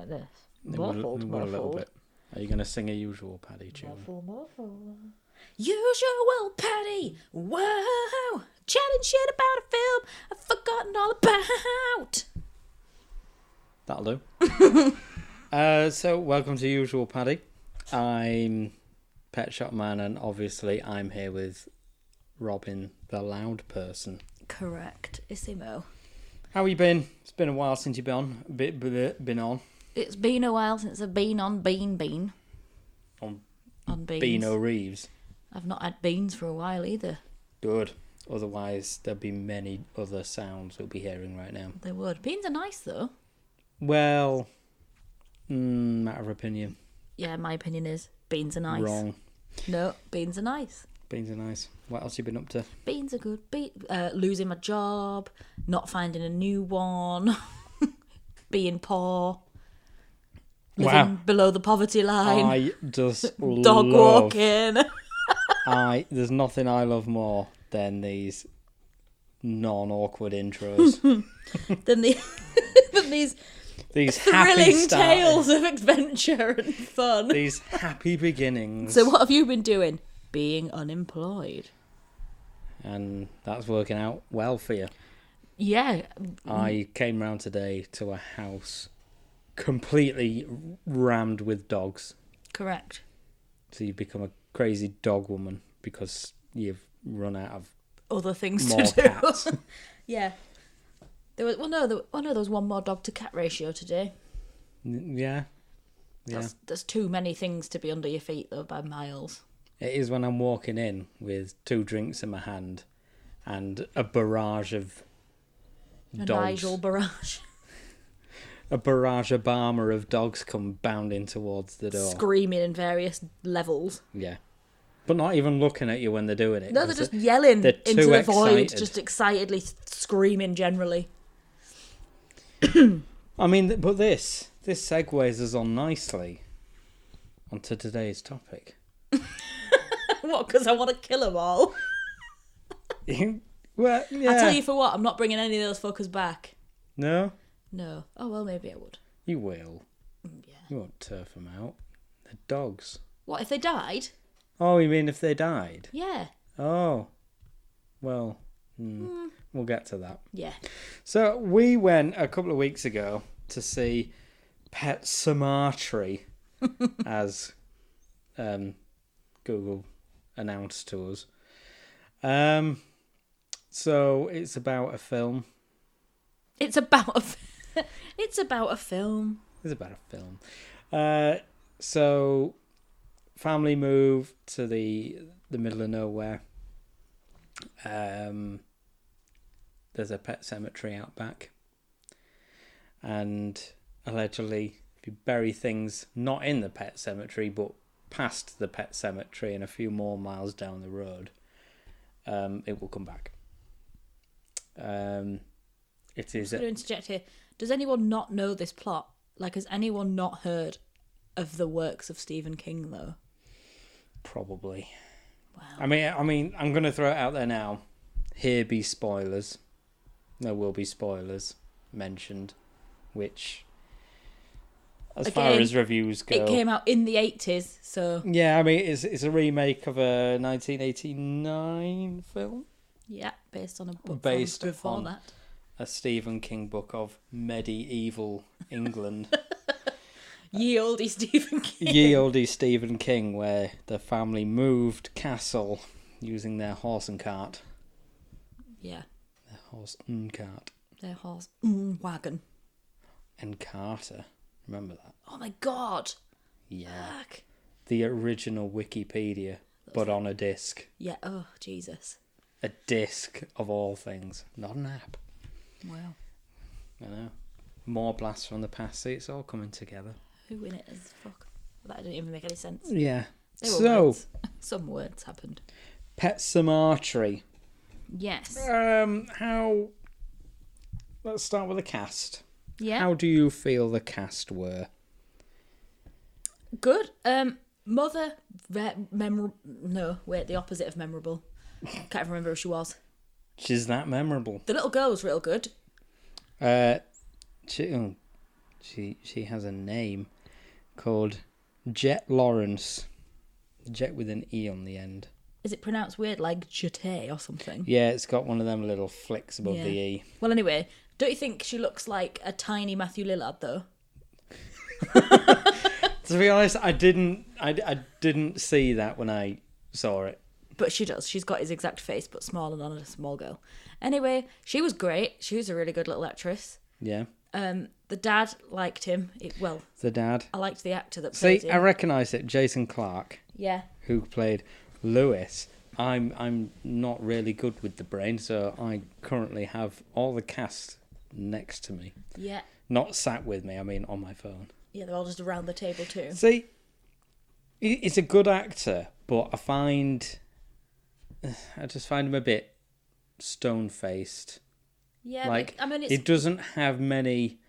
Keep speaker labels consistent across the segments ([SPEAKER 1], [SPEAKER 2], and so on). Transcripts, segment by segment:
[SPEAKER 1] like this.
[SPEAKER 2] It
[SPEAKER 1] Muffled.
[SPEAKER 2] would a little bit. Are you going to sing a usual Paddy tune?
[SPEAKER 1] Muffled. Usual Paddy. Whoa. Chatting shit about a film I've forgotten all about.
[SPEAKER 2] That'll do. So, welcome to Usual Paddy. I'm Pet Shop Man, and obviously I'm here with Robyn, the loud person.
[SPEAKER 1] Correct. Issimo.
[SPEAKER 2] How you been? It's been a while since you've been on. Been on.
[SPEAKER 1] It's been a while since I've been on Bean.
[SPEAKER 2] On
[SPEAKER 1] beans.
[SPEAKER 2] Beano Reeves.
[SPEAKER 1] I've not had beans for a while either.
[SPEAKER 2] Good. Otherwise, there'll be many other sounds we'll be hearing right now.
[SPEAKER 1] They would. Beans are nice though.
[SPEAKER 2] Well, matter of opinion.
[SPEAKER 1] Yeah, my opinion is beans are nice.
[SPEAKER 2] Wrong.
[SPEAKER 1] No, beans are nice.
[SPEAKER 2] Beans are nice. What else you been up to?
[SPEAKER 1] Beans are good. Losing my job, not finding a new one, being poor, living below the poverty line.
[SPEAKER 2] I just
[SPEAKER 1] dog
[SPEAKER 2] love...
[SPEAKER 1] walking.
[SPEAKER 2] There's nothing I love more than these non-awkward intros.
[SPEAKER 1] than these
[SPEAKER 2] happy
[SPEAKER 1] thrilling tales of adventure and fun.
[SPEAKER 2] These happy beginnings.
[SPEAKER 1] So what have you been doing? Being unemployed.
[SPEAKER 2] And that's working out well for you.
[SPEAKER 1] Yeah.
[SPEAKER 2] I came round today to a house completely rammed with dogs.
[SPEAKER 1] Correct.
[SPEAKER 2] So you've become a crazy dog woman because you've run out of
[SPEAKER 1] other things
[SPEAKER 2] more
[SPEAKER 1] to do.
[SPEAKER 2] cats.
[SPEAKER 1] Yeah. There was one more dog to cat ratio today.
[SPEAKER 2] Yeah.
[SPEAKER 1] There's too many things to be under your feet though by miles.
[SPEAKER 2] It is when I'm walking in with 2 drinks in my hand and a barrage of dogs.
[SPEAKER 1] A Nigel barrage.
[SPEAKER 2] A barrage Obama of dogs come bounding towards the door.
[SPEAKER 1] Screaming in various levels.
[SPEAKER 2] Yeah. But not even looking at you when they're doing it.
[SPEAKER 1] No, they're just yelling
[SPEAKER 2] they're
[SPEAKER 1] into the void,
[SPEAKER 2] excited.
[SPEAKER 1] just excitedly screaming generally.
[SPEAKER 2] I mean, but this segues us on nicely onto today's topic.
[SPEAKER 1] What, because I want to kill them all?
[SPEAKER 2] Well, yeah.
[SPEAKER 1] I tell you for what, I'm not bringing any of those fuckers back.
[SPEAKER 2] No?
[SPEAKER 1] No. Oh, well, maybe I would.
[SPEAKER 2] You will.
[SPEAKER 1] Yeah.
[SPEAKER 2] You won't turf them out. They're dogs.
[SPEAKER 1] What, if they died?
[SPEAKER 2] Oh, you mean if they died?
[SPEAKER 1] Yeah.
[SPEAKER 2] Oh. Well, we'll get to that.
[SPEAKER 1] Yeah.
[SPEAKER 2] So we went a couple of weeks ago to see Pet Sematary, as Google announced to us. So it's about a film.
[SPEAKER 1] It's about a film.
[SPEAKER 2] It's about a film. So family move to the middle of nowhere. There's a pet cemetery out back, and allegedly if you bury things not in the pet cemetery but past the pet cemetery and a few more miles down the road, it will come back. It is.
[SPEAKER 1] I'm going to interject here. Does anyone not know this plot? Like, has anyone not heard of the works of Stephen King, though?
[SPEAKER 2] Probably.
[SPEAKER 1] Wow.
[SPEAKER 2] I mean, I'm going to throw it out there now. Here be spoilers. There will be spoilers mentioned, which, as far as reviews go,
[SPEAKER 1] it came out in the 80s, so
[SPEAKER 2] yeah. I mean, it's a remake of a 1989 film.
[SPEAKER 1] Yeah, based on a book
[SPEAKER 2] based
[SPEAKER 1] from before
[SPEAKER 2] on
[SPEAKER 1] that.
[SPEAKER 2] A Stephen King book of medieval England.
[SPEAKER 1] Ye olde Stephen King.
[SPEAKER 2] Ye olde Stephen King, where the family moved castle using their horse and cart.
[SPEAKER 1] Yeah.
[SPEAKER 2] Their horse and cart.
[SPEAKER 1] Their horse wagon.
[SPEAKER 2] And Carter. Remember that?
[SPEAKER 1] Oh my god.
[SPEAKER 2] Yeah.
[SPEAKER 1] Fuck.
[SPEAKER 2] The original Wikipedia, but on a disc.
[SPEAKER 1] Yeah, oh, Jesus.
[SPEAKER 2] A disc of all things, not an app.
[SPEAKER 1] Wow.
[SPEAKER 2] I know. More blasts from the past. See, it's all coming together.
[SPEAKER 1] Who in it as fuck? That didn't even make any sense.
[SPEAKER 2] Yeah.
[SPEAKER 1] They were
[SPEAKER 2] So,
[SPEAKER 1] words. Some words happened.
[SPEAKER 2] Pet Sematary.
[SPEAKER 1] Yes.
[SPEAKER 2] Let's start with the cast.
[SPEAKER 1] Yeah.
[SPEAKER 2] How do you feel the cast were?
[SPEAKER 1] Good. Mother, memorable. No, wait, the opposite of memorable. Can't even remember who she was.
[SPEAKER 2] She's that memorable.
[SPEAKER 1] The little girl was real good.
[SPEAKER 2] She has a name called Jet Lawrence. Jet with an E on the end.
[SPEAKER 1] Is it pronounced weird, like Jete or something?
[SPEAKER 2] Yeah, it's got one of them little flicks above the E.
[SPEAKER 1] Well, anyway, don't you think she looks like a tiny Matthew Lillard, though?
[SPEAKER 2] To be honest, I didn't see that when I saw it.
[SPEAKER 1] But she does. She's got his exact face, but small and on a small girl. Anyway, she was great. She was a really good little actress.
[SPEAKER 2] Yeah.
[SPEAKER 1] The dad liked him.
[SPEAKER 2] The dad.
[SPEAKER 1] I liked the actor that played him.
[SPEAKER 2] See, I recognise it. Jason Clarke.
[SPEAKER 1] Yeah.
[SPEAKER 2] Who played Lewis. I'm not really good with the brain, so I currently have all the cast next to me.
[SPEAKER 1] Yeah.
[SPEAKER 2] Not sat with me, I mean on my phone.
[SPEAKER 1] Yeah, they're all just around the table too.
[SPEAKER 2] See, he's a good actor, but I just find him a bit stone-faced.
[SPEAKER 1] Yeah,
[SPEAKER 2] like,
[SPEAKER 1] I mean,
[SPEAKER 2] he doesn't have many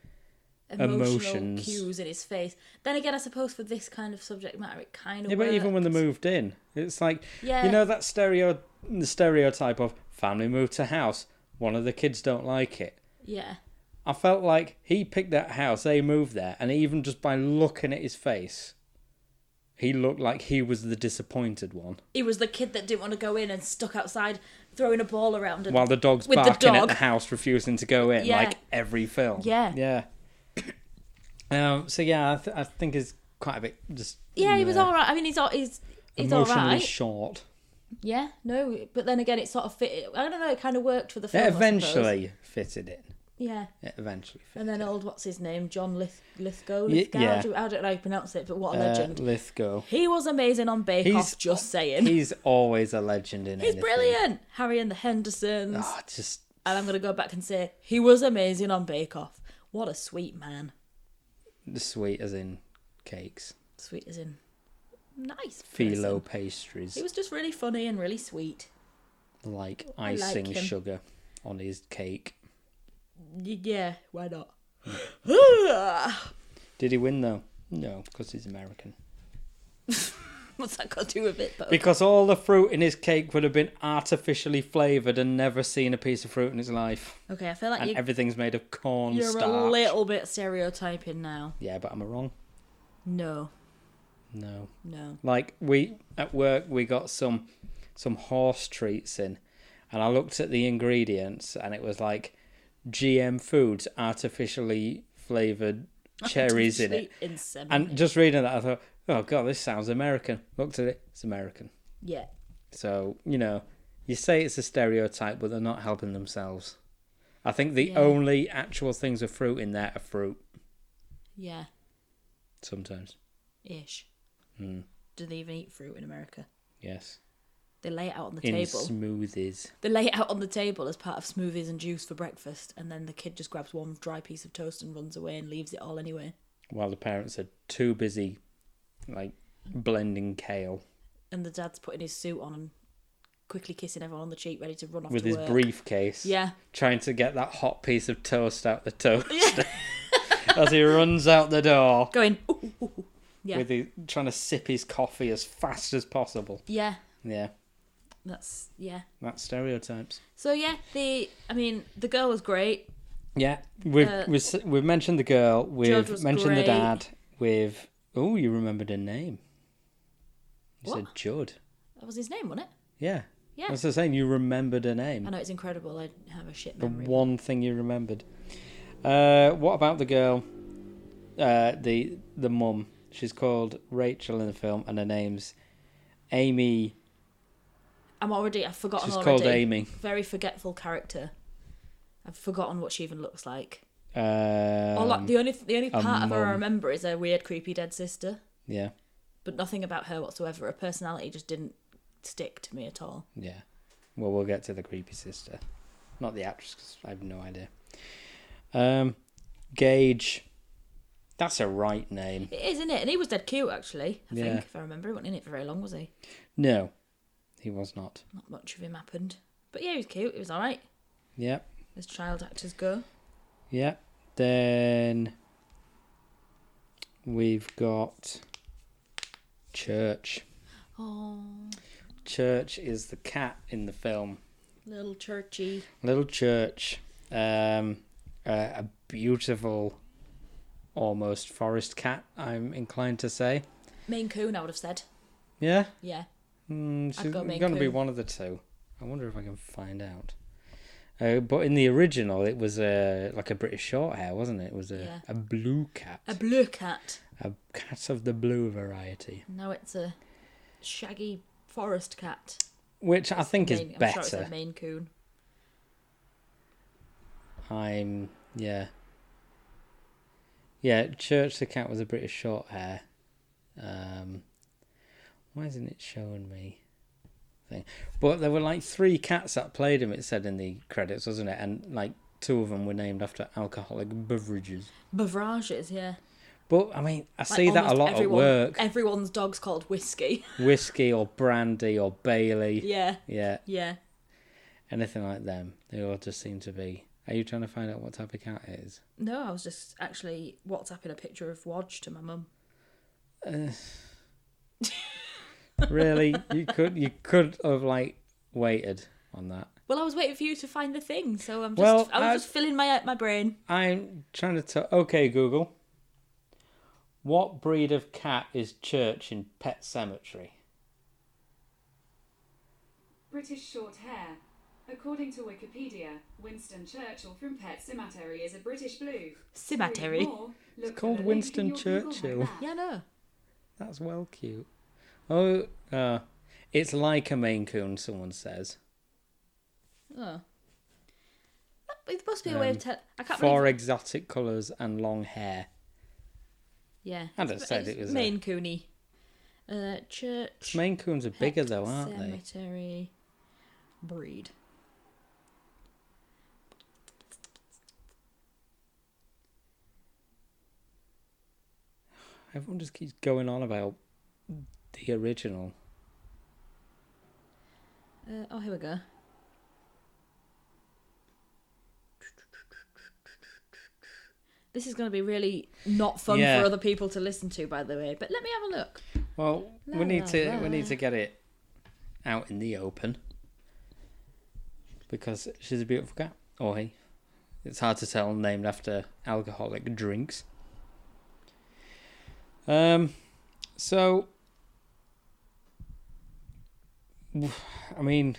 [SPEAKER 2] emotions.
[SPEAKER 1] Cues in his face. Then again, I suppose for this kind of subject matter, it kind of
[SPEAKER 2] Yeah, but even when they moved in, it's like,
[SPEAKER 1] yeah.
[SPEAKER 2] you know that the stereotype of family moved to house, one of the kids don't like it.
[SPEAKER 1] Yeah.
[SPEAKER 2] I felt like he picked that house, they moved there, and even just by looking at his face, he looked like he was the disappointed one.
[SPEAKER 1] He was the kid that didn't want to go in and stuck outside throwing a ball around.
[SPEAKER 2] While the dog's barking at the house, refusing to go in, like every film.
[SPEAKER 1] Yeah.
[SPEAKER 2] Yeah. So yeah, I think it's quite a bit just...
[SPEAKER 1] Yeah, he was alright. I mean, he's
[SPEAKER 2] emotionally
[SPEAKER 1] alright.
[SPEAKER 2] short.
[SPEAKER 1] Yeah, no, but then again, it sort of fit. I don't know, it kind of worked for the film.
[SPEAKER 2] It eventually fitted in.
[SPEAKER 1] Yeah.
[SPEAKER 2] It eventually fitted
[SPEAKER 1] And then what's his name? John Lithgow?
[SPEAKER 2] Yeah.
[SPEAKER 1] I don't know how you pronounce it, but what a legend.
[SPEAKER 2] Lithgow.
[SPEAKER 1] He was amazing on Bake Off, just saying.
[SPEAKER 2] He's always a legend in anything.
[SPEAKER 1] He's brilliant. Harry and the Hendersons.
[SPEAKER 2] Oh,
[SPEAKER 1] And I'm going to go back and say, he was amazing on Bake Off. What a sweet man.
[SPEAKER 2] Sweet as in cakes.
[SPEAKER 1] Sweet as in nice.
[SPEAKER 2] Phyllo pastries.
[SPEAKER 1] He was just really funny and really sweet.
[SPEAKER 2] Like icing sugar on his cake.
[SPEAKER 1] Yeah, why not?
[SPEAKER 2] Did he win though? No, because he's American.
[SPEAKER 1] What's that got to do with it though?
[SPEAKER 2] Because all the fruit in his cake would have been artificially flavoured and never seen a piece of fruit in his life.
[SPEAKER 1] Okay, I feel like
[SPEAKER 2] everything's made of corn
[SPEAKER 1] you're
[SPEAKER 2] starch.
[SPEAKER 1] a little bit stereotyping now.
[SPEAKER 2] Yeah, but am I wrong?
[SPEAKER 1] No.
[SPEAKER 2] Like at work we got some horse treats in, and I looked at the ingredients and it was like GM foods, artificially flavoured cherries in it. And just reading that I thought, oh god, this sounds American. Looked at it, it's American.
[SPEAKER 1] Yeah.
[SPEAKER 2] So, you say it's a stereotype, but they're not helping themselves. I think the only actual things with fruit in there are fruit.
[SPEAKER 1] Yeah.
[SPEAKER 2] Sometimes.
[SPEAKER 1] Ish.
[SPEAKER 2] Mm.
[SPEAKER 1] Do they even eat fruit in America?
[SPEAKER 2] Yes.
[SPEAKER 1] They lay it out on the
[SPEAKER 2] in
[SPEAKER 1] table.
[SPEAKER 2] Smoothies.
[SPEAKER 1] They lay it out on the table as part of smoothies and juice for breakfast, and then the kid just grabs one dry piece of toast and runs away and leaves it all anyway.
[SPEAKER 2] While the parents are too busy, blending kale.
[SPEAKER 1] And the dad's putting his suit on and quickly kissing everyone on the cheek, ready to run off
[SPEAKER 2] with
[SPEAKER 1] to
[SPEAKER 2] his
[SPEAKER 1] work.
[SPEAKER 2] Briefcase.
[SPEAKER 1] Yeah.
[SPEAKER 2] Trying to get that hot piece of toast out the toast. Yeah. As he runs out the door.
[SPEAKER 1] Going, ooh, ooh, ooh. Yeah.
[SPEAKER 2] Trying to sip his coffee as fast as possible.
[SPEAKER 1] Yeah.
[SPEAKER 2] Yeah.
[SPEAKER 1] That's
[SPEAKER 2] stereotypes.
[SPEAKER 1] So the girl was great.
[SPEAKER 2] Yeah, we've mentioned the girl. We've mentioned
[SPEAKER 1] great.
[SPEAKER 2] the dad. You remembered her name. You
[SPEAKER 1] what?
[SPEAKER 2] said Judd.
[SPEAKER 1] That was his name, wasn't it?
[SPEAKER 2] Yeah.
[SPEAKER 1] Yeah.
[SPEAKER 2] I was saying you remembered her name.
[SPEAKER 1] I know, it's incredible. I have a shit memory.
[SPEAKER 2] The one thing you remembered. What about the girl? The mum. She's called Rachel in the film, and her name's Amy.
[SPEAKER 1] I've forgotten
[SPEAKER 2] She's
[SPEAKER 1] already.
[SPEAKER 2] Called Amy.
[SPEAKER 1] Very forgetful character. I've forgotten what she even looks like.
[SPEAKER 2] The
[SPEAKER 1] only part of her I remember is her weird, creepy dead sister.
[SPEAKER 2] Yeah.
[SPEAKER 1] But nothing about her whatsoever. Her personality just didn't stick to me at all.
[SPEAKER 2] Yeah. Well, we'll get to the creepy sister. Not the actress, because I have no idea. Gage. That's a right name.
[SPEAKER 1] It is, isn't it? And he was dead cute, actually. I think, if I remember. He wasn't in it for very long, was he?
[SPEAKER 2] No, he was not.
[SPEAKER 1] Not much of him happened. But yeah, he was cute. It was all right.
[SPEAKER 2] Yeah.
[SPEAKER 1] As child actors go.
[SPEAKER 2] Yeah. Then we've got Church.
[SPEAKER 1] Oh.
[SPEAKER 2] Church is the cat in the film.
[SPEAKER 1] Little Churchy.
[SPEAKER 2] Little Church. A beautiful almost forest cat, I'm inclined to say.
[SPEAKER 1] Maine Coon, I would have said.
[SPEAKER 2] Yeah?
[SPEAKER 1] Yeah.
[SPEAKER 2] She's
[SPEAKER 1] I'd go Maine
[SPEAKER 2] going to be
[SPEAKER 1] Coon.
[SPEAKER 2] one of the two. I wonder if I can find out. But in the original, it was like a British short hair, wasn't it? It was a blue cat.
[SPEAKER 1] A blue cat.
[SPEAKER 2] A cat of the blue variety.
[SPEAKER 1] Now it's a shaggy forest cat.
[SPEAKER 2] Which I think is better.
[SPEAKER 1] I'm sure it's a Maine Coon.
[SPEAKER 2] Yeah, Church the cat was a British short hair. Why isn't it showing me? But there were like 3 cats that played him, it said in the credits, wasn't it? And like 2 of them were named after alcoholic beverages.
[SPEAKER 1] Beverages, yeah.
[SPEAKER 2] But I mean, I see that a lot at work.
[SPEAKER 1] Everyone's dog's called Whiskey.
[SPEAKER 2] Whiskey or Brandy or Bailey.
[SPEAKER 1] Yeah.
[SPEAKER 2] Yeah.
[SPEAKER 1] Yeah.
[SPEAKER 2] Anything like them. They all just seem to be. Are you trying to find out what type of cat it is?
[SPEAKER 1] No, I was just actually WhatsApping a picture of Wodge to my mum.
[SPEAKER 2] Really? You could have like waited on that.
[SPEAKER 1] Well, I was waiting for you to find the thing, so I was just filling my brain.
[SPEAKER 2] I'm trying to okay, Google. What breed of cat is Church in Pet Sematary?
[SPEAKER 3] British short hair. According to Wikipedia, Winston Churchill from Pet Sematary is a British blue.
[SPEAKER 1] Cemetery.
[SPEAKER 2] It's called Winston Churchill.
[SPEAKER 1] Yeah, no.
[SPEAKER 2] That's well cute. Oh, it's like a Maine Coon, someone says.
[SPEAKER 1] Oh. There must be a way of telling. I can't
[SPEAKER 2] 4 exotic colours and long hair.
[SPEAKER 1] Yeah.
[SPEAKER 2] I just said it was
[SPEAKER 1] Maine Cooney. Church.
[SPEAKER 2] Maine Coons are bigger though, aren't they?
[SPEAKER 1] Cemetery breed.
[SPEAKER 2] Everyone just keeps going on about the original.
[SPEAKER 1] Here we go. This is going to be really not fun for other people to listen to, by the way. But let me have a look.
[SPEAKER 2] Well, we need to get it out in the open because she's a beautiful cat. Or he. It's hard to tell. Named after alcoholic drinks. So, I mean...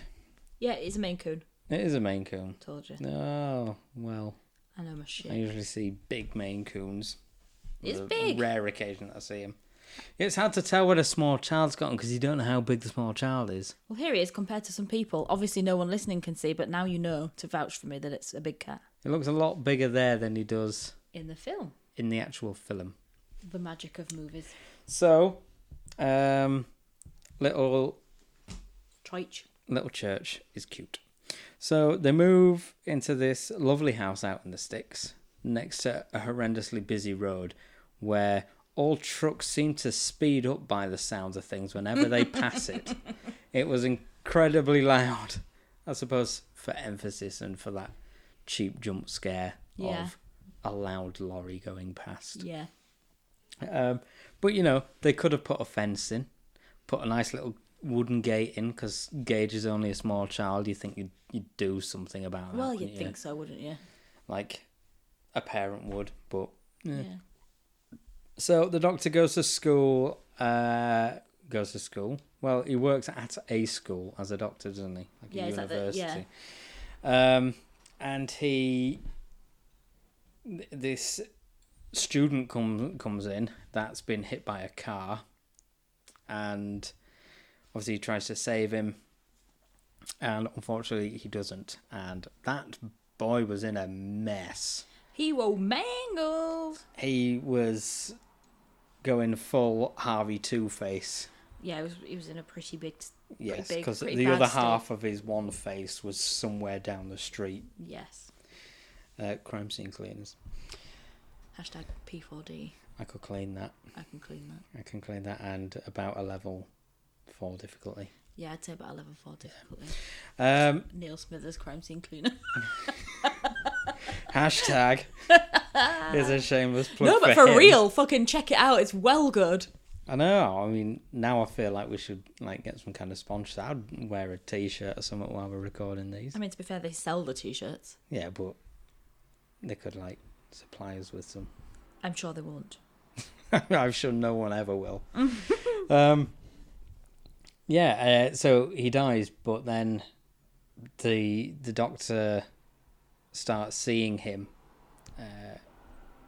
[SPEAKER 1] Yeah, it's a Maine Coon.
[SPEAKER 2] It is a Maine Coon.
[SPEAKER 1] Told you.
[SPEAKER 2] Oh, well.
[SPEAKER 1] I know my shit.
[SPEAKER 2] I usually see big Maine Coons.
[SPEAKER 1] It's big.
[SPEAKER 2] Rare occasion that I see him. It's hard to tell when a small child's got him because you don't know how big the small child is.
[SPEAKER 1] Well, here he is compared to some people. Obviously, no one listening can see, but now you know to vouch for me that it's a big cat.
[SPEAKER 2] It looks a lot bigger there than he does...
[SPEAKER 1] In the film.
[SPEAKER 2] In the actual film.
[SPEAKER 1] The magic of movies.
[SPEAKER 2] So, little Church is cute. So they move into this lovely house out in the sticks next to a horrendously busy road where all trucks seem to speed up by the sounds of things whenever they pass it. It was incredibly loud, I suppose, for emphasis and for that cheap jump scare of a loud lorry going past.
[SPEAKER 1] Yeah.
[SPEAKER 2] But, you know, they could have put a fence in, put a nice little wooden gate in, because Gage is only a small child. You think you'd do something about that.
[SPEAKER 1] Well, you'd think so, wouldn't you?
[SPEAKER 2] Like a parent would, but... Yeah. So the Doctor goes to school. Well, he works at a school as a doctor, doesn't he? Like a university. And this student comes in that's been hit by a car, and obviously he tries to save him, and unfortunately he doesn't. And that boy was in a mess. He was mangled. He was going full Harvey Two-Face.
[SPEAKER 1] Yeah, he was in a pretty big...
[SPEAKER 2] Yes, because the other half of his one face was somewhere down the street.
[SPEAKER 1] Yes.
[SPEAKER 2] Crime scene cleaners.
[SPEAKER 1] Hashtag P4D.
[SPEAKER 2] I could clean that.
[SPEAKER 1] I can clean that.
[SPEAKER 2] I can clean that, and about a level 4 difficulty.
[SPEAKER 1] Yeah, I'd say about a level 4 difficulty. Neil Smithers, crime scene cleaner.
[SPEAKER 2] Hashtag is a shameless plug.
[SPEAKER 1] No, but for real, fucking check it out. It's well good.
[SPEAKER 2] I know. I mean, now I feel like we should get some kind of sponsor. I'd wear a t-shirt or something while we're recording these.
[SPEAKER 1] I mean, to be fair, they sell the t-shirts.
[SPEAKER 2] Yeah, but they could supply us with some.
[SPEAKER 1] I'm sure they won't.
[SPEAKER 2] I'm sure no one ever will. So he dies, but then the doctor starts seeing him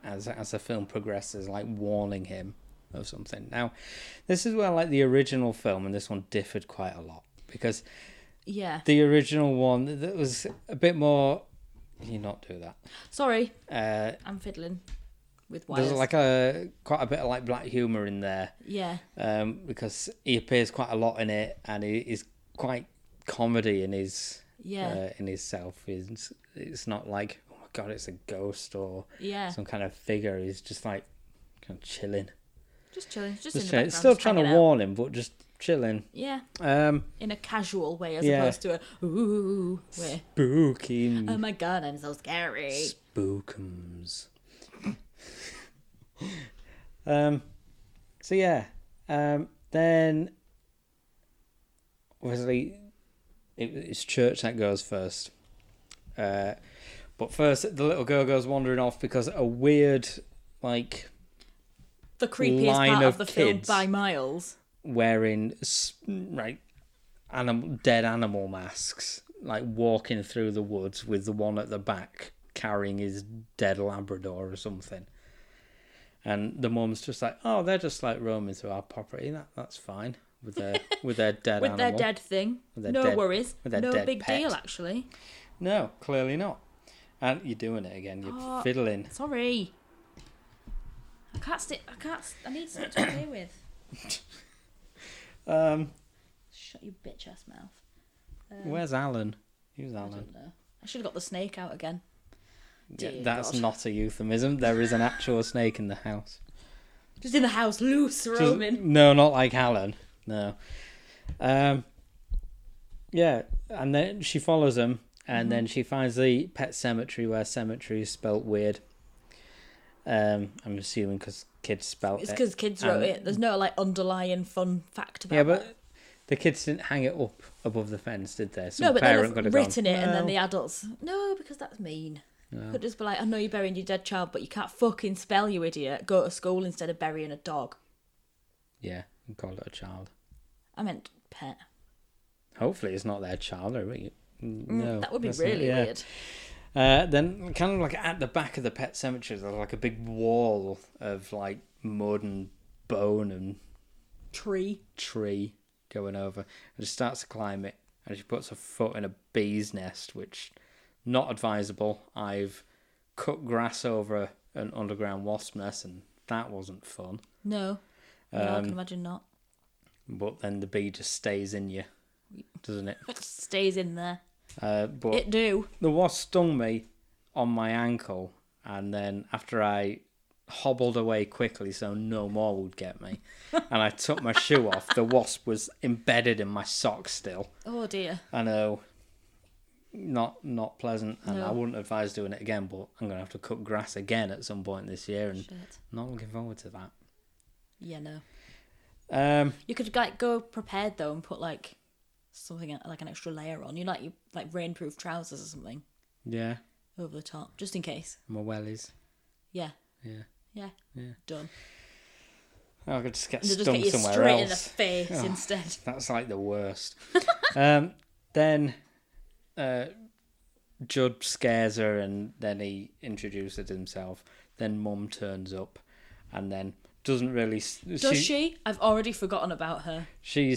[SPEAKER 2] as the film progresses, like warning him of something. Now, this is where like the original film and this one differed quite a lot, because the original one that was a bit more. Can you not do that?
[SPEAKER 1] Sorry, I'm fiddling with wires.
[SPEAKER 2] There's like quite a bit of like black humour in there.
[SPEAKER 1] Yeah.
[SPEAKER 2] Because he appears quite a lot in it, and he is quite comedy in his self. It's not like, oh my god, it's a ghost or some kind of figure. He's just like kind of chilling.
[SPEAKER 1] Just chilling. Just in the
[SPEAKER 2] chilling.
[SPEAKER 1] background.
[SPEAKER 2] Still trying to warn him, but just chilling.
[SPEAKER 1] Yeah. In a casual way, as opposed to a ooh way.
[SPEAKER 2] Spooky.
[SPEAKER 1] Oh my god, I'm so scary.
[SPEAKER 2] Spookums. Then obviously it's church that goes first. But first the little girl goes wandering off because a weird, like,
[SPEAKER 1] the creepiest part of the film by miles,
[SPEAKER 2] wearing dead animal masks, like walking through the woods with the one at the back carrying his dead Labrador or something. And the mum's just like, oh, they're just like roaming through our property. That's fine with their dead
[SPEAKER 1] with
[SPEAKER 2] animal.
[SPEAKER 1] their dead thing. No worries. No big deal, actually.
[SPEAKER 2] No, clearly not. And you're doing it again. You're fiddling.
[SPEAKER 1] Sorry. I can't. I need something to play with. Shut your bitch ass mouth.
[SPEAKER 2] Where's Alan? Who's Alan?
[SPEAKER 1] I don't know. I should have got the snake out again.
[SPEAKER 2] That's not a euphemism. There is an actual snake in the house.
[SPEAKER 1] Just in the house, loose, roaming.
[SPEAKER 2] No, not like Alan. No. And then she follows him, and then she finds the Pet Sematary, where cemetery is spelt weird. I'm assuming because kids spelt it.
[SPEAKER 1] It's because kids wrote it. There's no like underlying fun fact about it. Yeah, but
[SPEAKER 2] the kids didn't hang it up above the fence, did they?
[SPEAKER 1] No, but they've written it, and then the adults. No, because that's mean. No. Could just be like, I know you're burying your dead child, but you can't fucking spell, you idiot. Go to school instead of burying a dog.
[SPEAKER 2] Yeah, and call it a child.
[SPEAKER 1] I meant pet.
[SPEAKER 2] Hopefully it's not their child. No,
[SPEAKER 1] that would be really weird.
[SPEAKER 2] Then kind of like at the back of the Pet Sematary, there's like a big wall of like mud and bone and tree going over. And she starts to climb it, and she puts her foot in a bee's nest, which... not advisable. I've cut grass over an underground wasp nest, and that wasn't fun.
[SPEAKER 1] No, I can imagine not.
[SPEAKER 2] But then the bee just stays in you, doesn't it?
[SPEAKER 1] It stays in there.
[SPEAKER 2] But
[SPEAKER 1] it do.
[SPEAKER 2] The wasp stung me on my ankle, and then after I hobbled away quickly so no more would get me, and I took my shoe off, the wasp was embedded in my sock still.
[SPEAKER 1] Oh dear.
[SPEAKER 2] I know. Not pleasant, and I wouldn't advise doing it again, but I'm going to have to cut grass again at some point this year, and not looking forward to that.
[SPEAKER 1] Yeah, no. You could like go prepared though and put like something like an extra layer on. You like rainproof trousers or something.
[SPEAKER 2] Yeah.
[SPEAKER 1] Over the top, just in case.
[SPEAKER 2] My wellies.
[SPEAKER 1] Yeah.
[SPEAKER 2] Yeah.
[SPEAKER 1] Done.
[SPEAKER 2] Oh, I could just get
[SPEAKER 1] stung
[SPEAKER 2] somewhere else.
[SPEAKER 1] Straight in the face instead.
[SPEAKER 2] That's like the worst. Then Judd scares her, and then he introduces himself. Then Mum turns up, and then doesn't really.
[SPEAKER 1] Does she? I've already forgotten about her.
[SPEAKER 2] She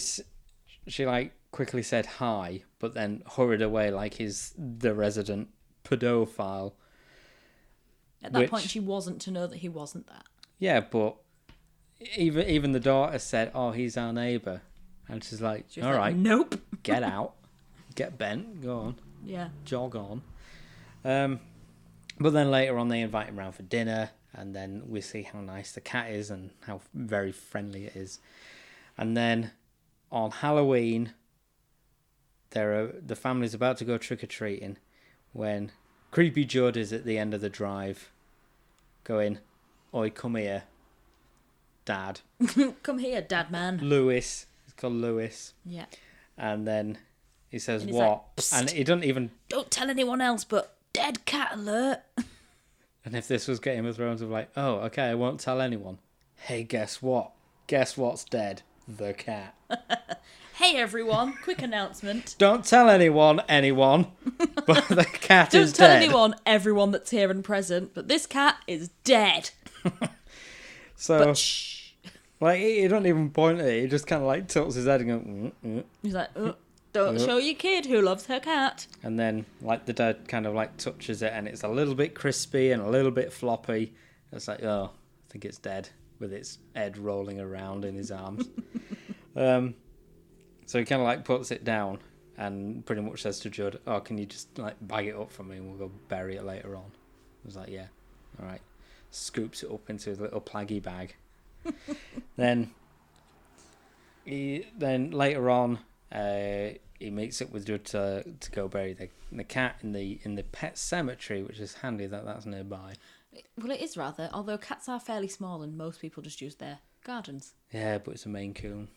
[SPEAKER 2] like quickly said hi, but then hurried away like he's the resident pedophile.
[SPEAKER 1] At that point, she wasn't to know that he wasn't that.
[SPEAKER 2] Yeah, but even the daughter said, "Oh, he's our neighbour," and she's like, "All right,
[SPEAKER 1] nope,
[SPEAKER 2] get out." Get bent, go on.
[SPEAKER 1] Yeah.
[SPEAKER 2] Jog on. But then later on they invite him round for dinner, and then we see how nice the cat is and how very friendly it is. And then on Halloween, the family's about to go trick-or-treating when creepy Judd is at the end of the drive going, "Oi, come here, Dad."
[SPEAKER 1] Come here, Dad man.
[SPEAKER 2] Lewis. It's called Lewis.
[SPEAKER 1] Yeah.
[SPEAKER 2] And then... he says, what?
[SPEAKER 1] Like,
[SPEAKER 2] and he doesn't even...
[SPEAKER 1] don't tell anyone else, but dead cat alert.
[SPEAKER 2] And if this was Game of Thrones, of like, oh, okay, I won't tell anyone. Hey, guess what? Guess what's dead? The cat.
[SPEAKER 1] Hey everyone, quick announcement.
[SPEAKER 2] Don't tell anyone, but the cat is dead.
[SPEAKER 1] Don't tell anyone, everyone that's here and present, but this cat is dead.
[SPEAKER 2] So,
[SPEAKER 1] but shh.
[SPEAKER 2] Like, he don't even point at it, he just kind of like tilts his head and goes,
[SPEAKER 1] He's like, don't show your kid who loves her cat.
[SPEAKER 2] And then, like, the dad kind of like touches it and it's a little bit crispy and a little bit floppy. It's like, oh, I think it's dead, with its head rolling around in his arms. So he kind of like puts it down and pretty much says to Judd, oh, can you just like bag it up for me and we'll go bury it later on. I was like, yeah, all right. Scoops it up into his little plaggy bag. Then later on, he meets up with Judd to go bury the cat in the pet cemetery, which is handy that that's nearby.
[SPEAKER 1] Well, it is rather, although cats are fairly small and most people just use their gardens.
[SPEAKER 2] Yeah, but it's a Maine Coon.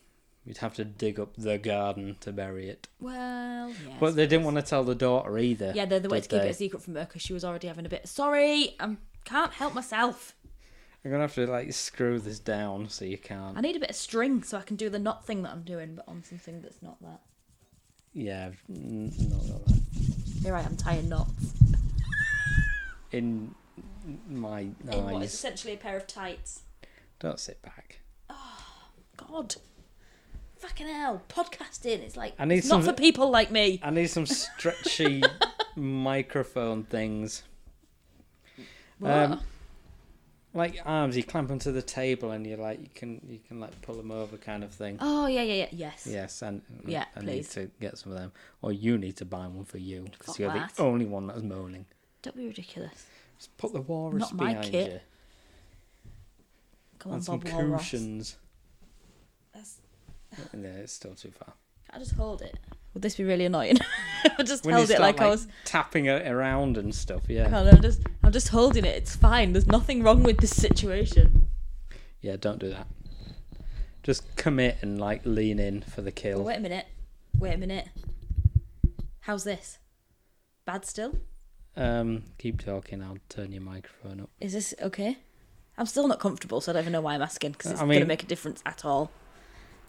[SPEAKER 2] You'd have to dig up the garden to bury it.
[SPEAKER 1] Well, yeah.
[SPEAKER 2] But they didn't want to tell the daughter either.
[SPEAKER 1] Yeah, they wanted to keep it a secret from her because she was already having a bit. Sorry, I can't help myself.
[SPEAKER 2] I'm gonna have to like screw this down so you can't.
[SPEAKER 1] I need a bit of string so I can do the knot thing that I'm doing, but on something that's not that.
[SPEAKER 2] Yeah, not got that.
[SPEAKER 1] You're right, I'm tying knots.
[SPEAKER 2] In my eyes.
[SPEAKER 1] In what is essentially a pair of tights.
[SPEAKER 2] Don't sit back.
[SPEAKER 1] Oh, God. Fucking hell. Podcasting. It's like,
[SPEAKER 2] it's
[SPEAKER 1] not for people like me.
[SPEAKER 2] I need some stretchy microphone things.
[SPEAKER 1] What?
[SPEAKER 2] Like arms, you clamp them to the table and you can like pull them over kind of thing.
[SPEAKER 1] Oh, yeah. Yes.
[SPEAKER 2] Yes, and
[SPEAKER 1] yeah,
[SPEAKER 2] I
[SPEAKER 1] please.
[SPEAKER 2] need to get some of them. Or you need to buy one for you, because you're
[SPEAKER 1] that.
[SPEAKER 2] the only one that's moaning.
[SPEAKER 1] Don't be ridiculous.
[SPEAKER 2] Just put the walrus
[SPEAKER 1] not my
[SPEAKER 2] behind
[SPEAKER 1] kit.
[SPEAKER 2] you.
[SPEAKER 1] Come on,
[SPEAKER 2] And
[SPEAKER 1] Bob
[SPEAKER 2] some
[SPEAKER 1] Walrus.
[SPEAKER 2] cushions.
[SPEAKER 1] That's...
[SPEAKER 2] Yeah, it's still too far.
[SPEAKER 1] Can I just hold it? Would this be really annoying? I just
[SPEAKER 2] When
[SPEAKER 1] held
[SPEAKER 2] you
[SPEAKER 1] it
[SPEAKER 2] start,
[SPEAKER 1] like I was
[SPEAKER 2] tapping it around and stuff. Yeah.
[SPEAKER 1] I can't, I'm just holding it. It's fine. There's nothing wrong with this situation.
[SPEAKER 2] Yeah, don't do that. Just commit and like lean in for the kill.
[SPEAKER 1] Oh, wait a minute. How's this? Bad still?
[SPEAKER 2] Keep talking. I'll turn your microphone up.
[SPEAKER 1] Is this okay? I'm still not comfortable, so I don't even know why I'm asking, because it's going to make a difference at all.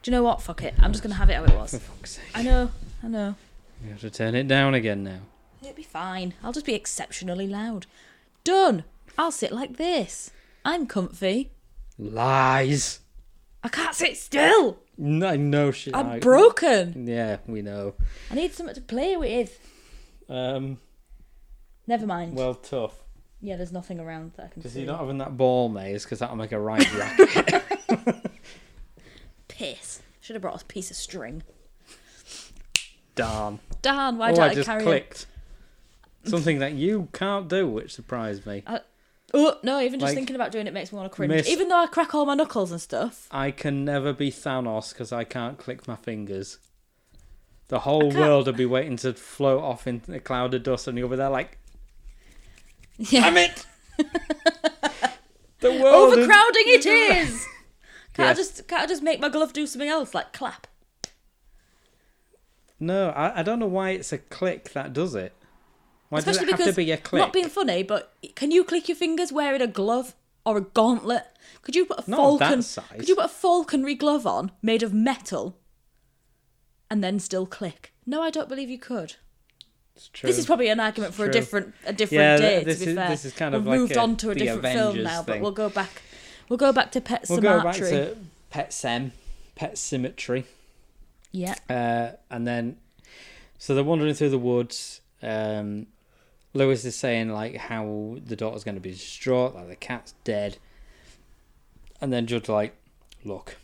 [SPEAKER 1] Do you know what? Fuck it. I'm just going to have it how it was.
[SPEAKER 2] For fuck's sake.
[SPEAKER 1] I know.
[SPEAKER 2] You have to turn it down again now.
[SPEAKER 1] It'll be fine. I'll just be exceptionally loud. Done. I'll sit like this. I'm comfy.
[SPEAKER 2] Lies.
[SPEAKER 1] I can't sit still.
[SPEAKER 2] No shit.
[SPEAKER 1] I'm broken.
[SPEAKER 2] Yeah, we know.
[SPEAKER 1] I need something to play with. Never mind.
[SPEAKER 2] Well, tough.
[SPEAKER 1] Yeah, there's nothing around that I can see.
[SPEAKER 2] Because you're not having that ball maze, because that'll make a right racket.
[SPEAKER 1] Piss. Should have brought a piece of string.
[SPEAKER 2] Darn.
[SPEAKER 1] Why did I
[SPEAKER 2] just
[SPEAKER 1] carry
[SPEAKER 2] clicked. Something that you can't do, which surprised me.
[SPEAKER 1] No, even just thinking about doing it makes me want to cringe. Even though I crack all my knuckles and stuff.
[SPEAKER 2] I can never be Thanos because I can't click my fingers. The whole world would be waiting to float off in a cloud of dust and you'll be there like, damn it! The world
[SPEAKER 1] overcrowding it is! Can't I just make my glove do something else, like clap?
[SPEAKER 2] No, I don't know why it's a click that does it. Why
[SPEAKER 1] Especially
[SPEAKER 2] does it have to be a click?
[SPEAKER 1] Not being funny, but can you click your fingers wearing a glove or a gauntlet? Could you put a
[SPEAKER 2] Not that size.
[SPEAKER 1] Could you put a falconry glove on made of metal and then still click? No, I don't believe you could.
[SPEAKER 2] It's true.
[SPEAKER 1] This is probably an argument for a different day. To be fair,
[SPEAKER 2] this is kind of
[SPEAKER 1] we've
[SPEAKER 2] like
[SPEAKER 1] moved on to a different film now, but we'll go back. We'll go back to Pet Sematary.
[SPEAKER 2] We'll go back to Pet Sematary.
[SPEAKER 1] Yeah.
[SPEAKER 2] And then, so they're wandering through the woods. Lewis is saying like how the daughter's going to be distraught, like the cat's dead. And then Judd's like, look,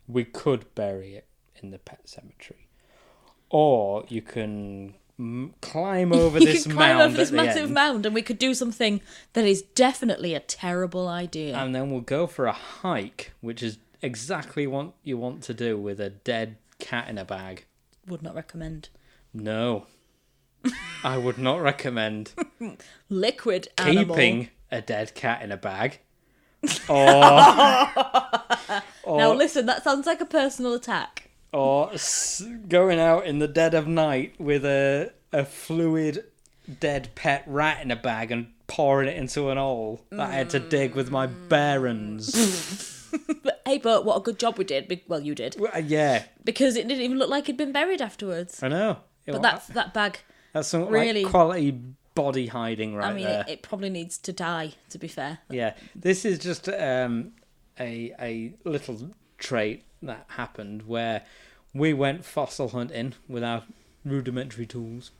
[SPEAKER 2] we could bury it in the pet cemetery, or you can climb over this mound.
[SPEAKER 1] Climb over this massive mound, and we could do something that is definitely a terrible idea.
[SPEAKER 2] And then we'll go for a hike, which is exactly what you want to do with a dead cat in a bag.
[SPEAKER 1] Would not recommend.
[SPEAKER 2] No. I would not recommend
[SPEAKER 1] liquid animal.
[SPEAKER 2] Keeping a dead cat in a bag.
[SPEAKER 1] Now listen, that sounds like a personal attack.
[SPEAKER 2] Or going out in the dead of night with a fluid dead pet rat in a bag and pouring it into an hole that I had to dig with my bare hands.
[SPEAKER 1] But what a good job we did. Well, you did.
[SPEAKER 2] Yeah.
[SPEAKER 1] Because it didn't even look like it'd been buried afterwards.
[SPEAKER 2] I know.
[SPEAKER 1] But that bag...
[SPEAKER 2] That's some
[SPEAKER 1] really
[SPEAKER 2] quality body hiding there.
[SPEAKER 1] It probably needs to die, to be fair.
[SPEAKER 2] Yeah. This is just a little trait that happened where we went fossil hunting with our rudimentary tools.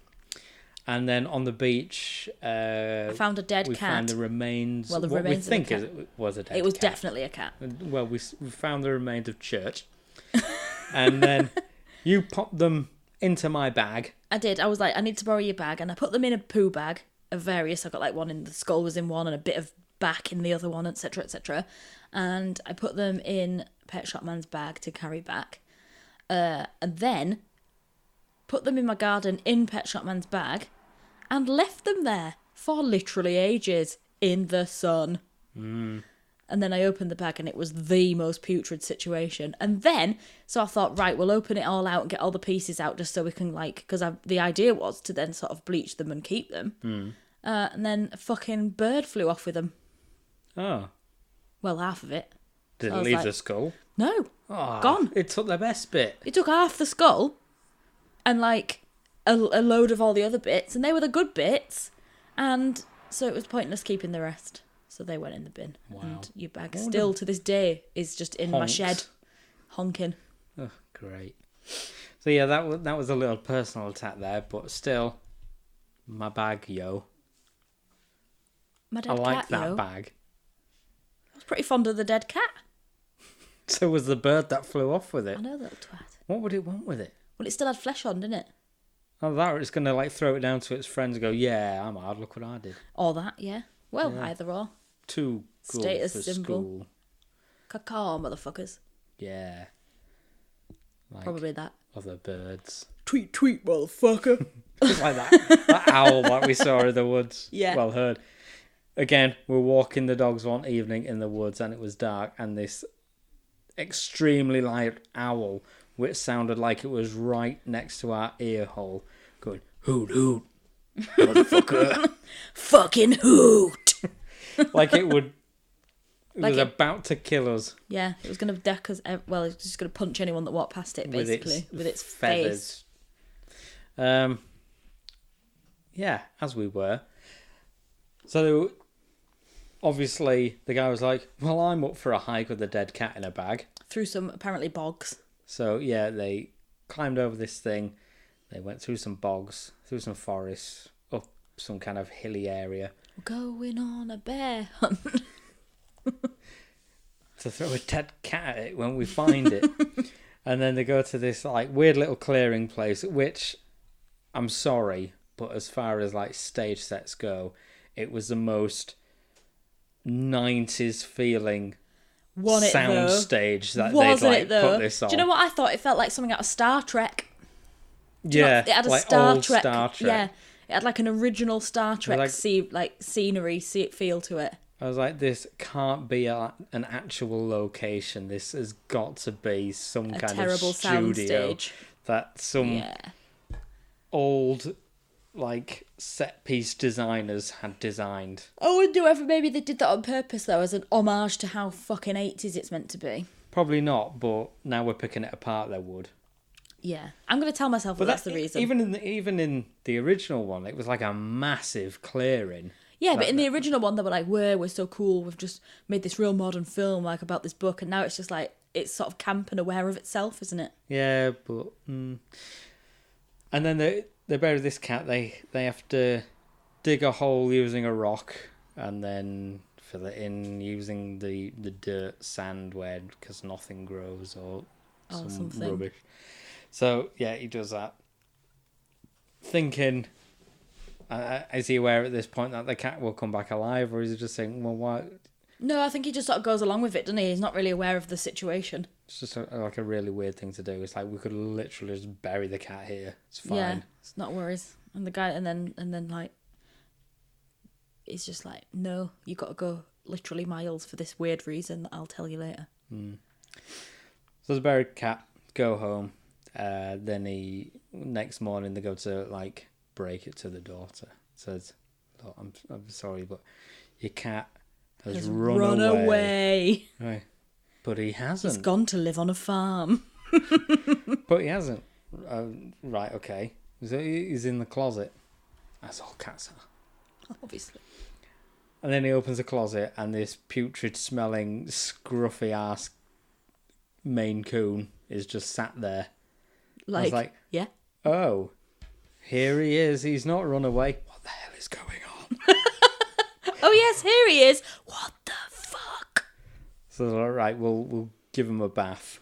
[SPEAKER 2] And then on the beach,
[SPEAKER 1] I found a dead cat.
[SPEAKER 2] We found the remains.
[SPEAKER 1] Well,
[SPEAKER 2] what we think it was a dead cat.
[SPEAKER 1] It was definitely a cat.
[SPEAKER 2] Well, we found the remains of Church. And then you popped them into my bag.
[SPEAKER 1] I did. I was like, I need to borrow your bag. And I put them in a poo bag of various. I got like one in the skull was in one and a bit of back in the other one, etc., etc. And I put them in Pet Shop Man's bag to carry back. And then put them in my garden in Pet Shop Man's bag and left them there for literally ages in the sun. And then I opened the bag and it was the most putrid situation. And then, so I thought, right, we'll open it all out and get all the pieces out just so we can because the idea was to then sort of bleach them and keep them. And then a fucking bird flew off with them.
[SPEAKER 2] Oh.
[SPEAKER 1] Well, half of it.
[SPEAKER 2] Didn't leave the skull?
[SPEAKER 1] No.
[SPEAKER 2] Oh,
[SPEAKER 1] gone.
[SPEAKER 2] It took the best bit.
[SPEAKER 1] It took half the skull and like a load of all the other bits, and they were the good bits, and so it was pointless keeping the rest. So they went in the bin.
[SPEAKER 2] Wow.
[SPEAKER 1] And your bag still to this day is just in my shed, honking.
[SPEAKER 2] Oh, great. So yeah, that was a little personal attack there, but still, my bag, yo.
[SPEAKER 1] My dead
[SPEAKER 2] I like
[SPEAKER 1] cat,
[SPEAKER 2] that
[SPEAKER 1] yo.
[SPEAKER 2] bag.
[SPEAKER 1] I was pretty fond of the dead cat.
[SPEAKER 2] So was the bird that flew off with it.
[SPEAKER 1] I know, little twat.
[SPEAKER 2] What would it want with it?
[SPEAKER 1] Well, it still had flesh on, didn't it?
[SPEAKER 2] Oh, that, or it's going to like throw it down to its friends and go, yeah, I'm hard, look what I did.
[SPEAKER 1] Or that, yeah. Well,
[SPEAKER 2] Yeah.
[SPEAKER 1] either or.
[SPEAKER 2] Too good
[SPEAKER 1] Status
[SPEAKER 2] for
[SPEAKER 1] symbol.
[SPEAKER 2] school.
[SPEAKER 1] Caw, motherfuckers.
[SPEAKER 2] Yeah. Like
[SPEAKER 1] Probably that.
[SPEAKER 2] other birds.
[SPEAKER 1] Tweet, motherfucker.
[SPEAKER 2] Just like that owl that we saw in the woods.
[SPEAKER 1] Yeah.
[SPEAKER 2] Well heard. Again, we're walking the dogs one evening in the woods and it was dark, and this extremely loud owl, which sounded like it was right next to our ear hole, going, hoot, hoot, motherfucker.
[SPEAKER 1] Fucking hoot.
[SPEAKER 2] Like it would... It
[SPEAKER 1] Like
[SPEAKER 2] was
[SPEAKER 1] it-
[SPEAKER 2] about to kill us.
[SPEAKER 1] Yeah, it was going to deck us. Well, it was just going to punch anyone that walked past it, basically, with its face.
[SPEAKER 2] Feathers. Yeah, as we were. So, obviously, the guy was like, well, I'm up for a hike with a dead cat in a bag.
[SPEAKER 1] Through some, apparently, bogs.
[SPEAKER 2] So, yeah, they climbed over this thing. They went through some bogs, through some forests, up some kind of hilly area.
[SPEAKER 1] We're going on a bear hunt.
[SPEAKER 2] To throw a dead cat at it when we find it. And then they go to this like weird little clearing place, which I'm sorry, but as far as like stage sets go, it was the most 90s feeling sound stage that they'd like put this on.
[SPEAKER 1] Do you know what I thought? It felt like something out of Star Trek.
[SPEAKER 2] Yeah,
[SPEAKER 1] it had a
[SPEAKER 2] like
[SPEAKER 1] Star
[SPEAKER 2] old
[SPEAKER 1] Trek.
[SPEAKER 2] Star Trek.
[SPEAKER 1] Yeah, it had like an original Star Trek
[SPEAKER 2] like
[SPEAKER 1] scenery feel to it.
[SPEAKER 2] I was like, this can't be an actual location. This has got to be some kind of
[SPEAKER 1] terrible
[SPEAKER 2] studio
[SPEAKER 1] soundstage
[SPEAKER 2] that some old like set piece designers had designed.
[SPEAKER 1] I wonder whether maybe they did that on purpose though, as an homage to how fucking 80s it's meant to be.
[SPEAKER 2] Probably not, but now we're picking it apart. They would.
[SPEAKER 1] Yeah, I'm gonna tell myself that's the reason.
[SPEAKER 2] Even in the original one, it was like a massive clearing.
[SPEAKER 1] Yeah, but in the original one, they were like, we're so cool. We've just made this real modern film like about this book, and now it's just like it's sort of camp and aware of itself, isn't it?
[SPEAKER 2] Yeah, but and then they bury this cat. They have to dig a hole using a rock and then fill it in using the dirt sand where because nothing grows or something rubbish. So yeah, he does that. Thinking. Is he aware at this point that the cat will come back alive, or is he just saying, well, why?
[SPEAKER 1] No, I think he just sort of goes along with it, doesn't he? He's not really aware of the situation.
[SPEAKER 2] It's just like a really weird thing to do. It's like we could literally just bury the cat here. It's fine.
[SPEAKER 1] Yeah, it's not worries. And the guy, and then like, he's just like, no, you got to go literally miles for this weird reason that I'll tell you later.
[SPEAKER 2] So the buried cat, go home. Then next morning they go to like break it to the daughter. Says, look, I'm sorry, but your cat has
[SPEAKER 1] run away.
[SPEAKER 2] Right. But he hasn't.
[SPEAKER 1] He's gone to live on a farm.
[SPEAKER 2] But he hasn't. Right, okay. He's in the closet. That's all cats are.
[SPEAKER 1] Obviously.
[SPEAKER 2] And then he opens the closet and this putrid smelling, scruffy ass Maine Coon is just sat there. I was like,
[SPEAKER 1] yeah.
[SPEAKER 2] Oh, here he is. He's not run away. What the hell is going on?
[SPEAKER 1] Oh yes, here he is. What the fuck?
[SPEAKER 2] So all right, we'll give him a bath.